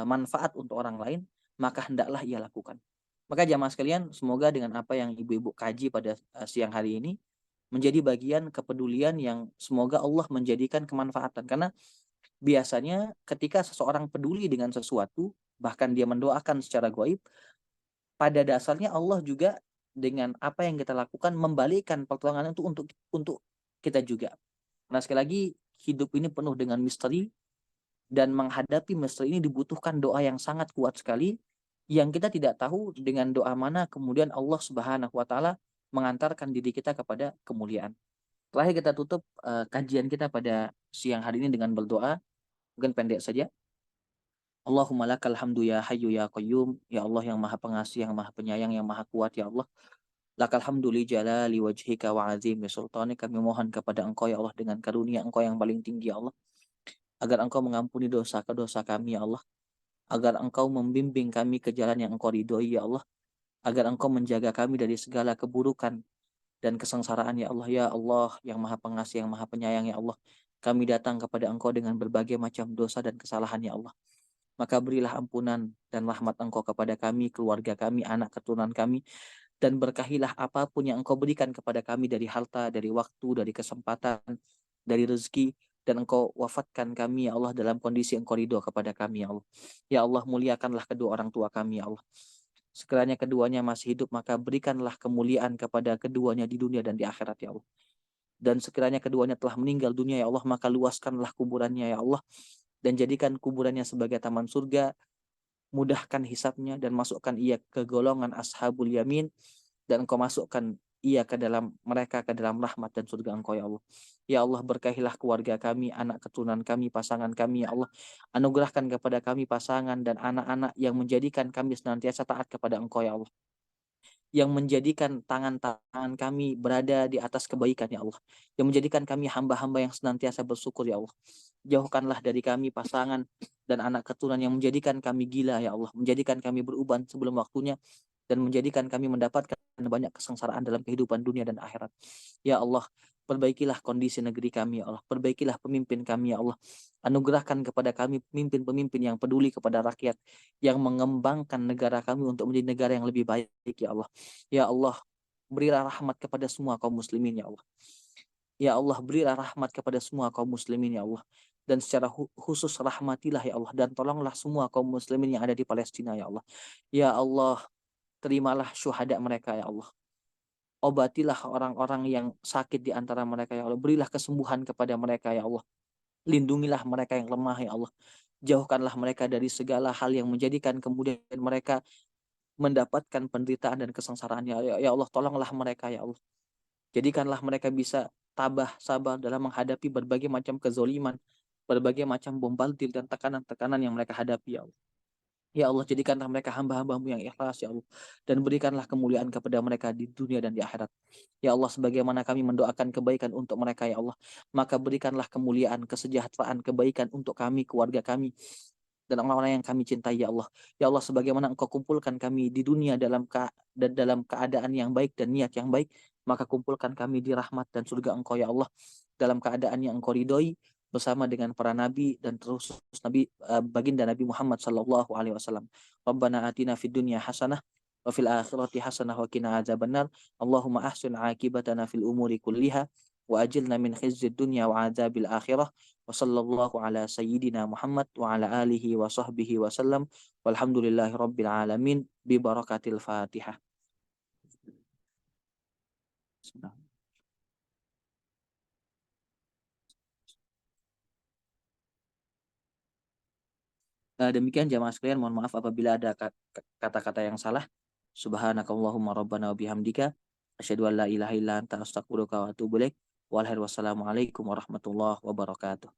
manfaat untuk orang lain, maka hendaklah ia lakukan. Maka jamaah sekalian, semoga dengan apa yang ibu-ibu kaji pada siang hari ini menjadi bagian kepedulian yang semoga Allah menjadikan kemanfaatan. Karena biasanya ketika seseorang peduli dengan sesuatu, bahkan dia mendoakan secara gaib, pada dasarnya Allah juga dengan apa yang kita lakukan membalikkan pertolongan itu untuk kita juga. Nah, sekali lagi hidup ini penuh dengan misteri, dan menghadapi misteri ini dibutuhkan doa yang sangat kuat sekali, yang kita tidak tahu dengan doa mana kemudian Allah Subhanahu wa taala mengantarkan diri kita kepada kemuliaan. Terakhir kita tutup kajian kita pada siang hari ini dengan berdoa, mungkin pendek saja. Allahumma lakal hamdu ya hayyu ya qayyum, ya Allah yang maha pengasih, yang maha penyayang, yang maha kuat, ya Allah. Lakal hamdu li jalali wajhika wa azimi sultani, kami mohon kepada Engkau ya Allah dengan karunia Engkau yang paling tinggi ya Allah, agar Engkau mengampuni dosa-dosa kami ya Allah, agar Engkau membimbing kami ke jalan yang Engkau ridhoi ya Allah, agar Engkau menjaga kami dari segala keburukan dan kesengsaraan ya Allah. Ya Allah yang maha pengasih, yang maha penyayang ya Allah, kami datang kepada Engkau dengan berbagai macam dosa dan kesalahan ya Allah. Maka berilah ampunan dan rahmat Engkau kepada kami, keluarga kami, anak keturunan kami, dan berkahilah apapun yang Engkau berikan kepada kami dari harta, dari waktu, dari kesempatan, dari rezeki, dan Engkau wafatkan kami ya Allah dalam kondisi Engkau ridho kepada kami ya Allah. Ya Allah, muliakanlah kedua orang tua kami ya Allah. Sekiranya keduanya masih hidup, maka berikanlah kemuliaan kepada keduanya di dunia dan di akhirat ya Allah. Dan sekiranya keduanya telah meninggal dunia ya Allah, maka luaskanlah kuburannya ya Allah, dan jadikan kuburannya sebagai taman surga, mudahkan hisabnya dan masukkan ia ke golongan ashabul yamin, dan Engkau masukkan ia ke dalam mereka ke dalam rahmat dan surga Engkau ya Allah. Ya Allah, berkahilah keluarga kami, anak keturunan kami, pasangan kami ya Allah. Anugerahkan kepada kami pasangan dan anak-anak yang menjadikan kami senantiasa taat kepada Engkau ya Allah, yang menjadikan tangan-tangan kami berada di atas kebaikan ya Allah, yang menjadikan kami hamba-hamba yang senantiasa bersyukur ya Allah. Jauhkanlah dari kami pasangan dan anak keturunan yang menjadikan kami gila ya Allah, menjadikan kami beruban sebelum waktunya, dan menjadikan kami mendapatkan banyak kesengsaraan dalam kehidupan dunia dan akhirat. Ya Allah, perbaikilah kondisi negeri kami ya Allah, perbaikilah pemimpin kami ya Allah, anugerahkan kepada kami pemimpin-pemimpin yang peduli kepada rakyat, yang mengembangkan negara kami untuk menjadi negara yang lebih baik ya Allah. Ya Allah, berilah rahmat kepada semua kaum muslimin ya Allah. Ya Allah, berilah rahmat kepada semua kaum muslimin ya Allah, dan secara khusus rahmatilah ya Allah, dan tolonglah semua kaum muslimin yang ada di Palestina ya Allah. Ya Allah, terimalah syuhada mereka ya Allah. Obatilah orang-orang yang sakit di antara mereka ya Allah. Berilah kesembuhan kepada mereka ya Allah. Lindungilah mereka yang lemah ya Allah. Jauhkanlah mereka dari segala hal yang menjadikan kemudian mereka mendapatkan penderitaan dan kesengsaraan ya Allah. Tolonglah mereka ya Allah. Jadikanlah mereka bisa tabah, sabar dalam menghadapi berbagai macam kezoliman, berbagai macam bombardir dan tekanan-tekanan yang mereka hadapi ya Allah. Ya Allah, jadikanlah mereka hamba-hamba-Mu yang ikhlas ya Allah, dan berikanlah kemuliaan kepada mereka di dunia dan di akhirat. Ya Allah, sebagaimana kami mendoakan kebaikan untuk mereka ya Allah, maka berikanlah kemuliaan, kesejahteraan, kebaikan untuk kami, keluarga kami, dan orang-orang yang kami cintai ya Allah. Ya Allah, sebagaimana Engkau kumpulkan kami di dunia dalam keadaan yang baik dan niat yang baik, maka kumpulkan kami di rahmat dan surga Engkau ya Allah, dalam keadaan yang Engkau ridhoi, bersama dengan para nabi dan terus nabi baginda Nabi Muhammad sallallahu alaihi wasallam. Rabbana atina fid dunya hasanah wa fil akhirati hasanah wa qina adzabannar. Allahumma ahsin aqibatana fil umuri kulliha wa ajilna min khizyid dunya wa adzabil akhirah. Wa sallallahu ala sayyidina Muhammad wa ala alihi wa sahbihi wa sallam. Walhamdulillahi rabbil alamin bi barakatil Fatihah. Demikian jamaah sekalian, mohon maaf apabila ada kata-kata yang salah. Subhanakallahumma rabbana wa bihamdika asyhadu an la ilaha illa anta astaghfiruka wa atubu ilaik. Wassalamualaikum warahmatullahi wabarakatuh.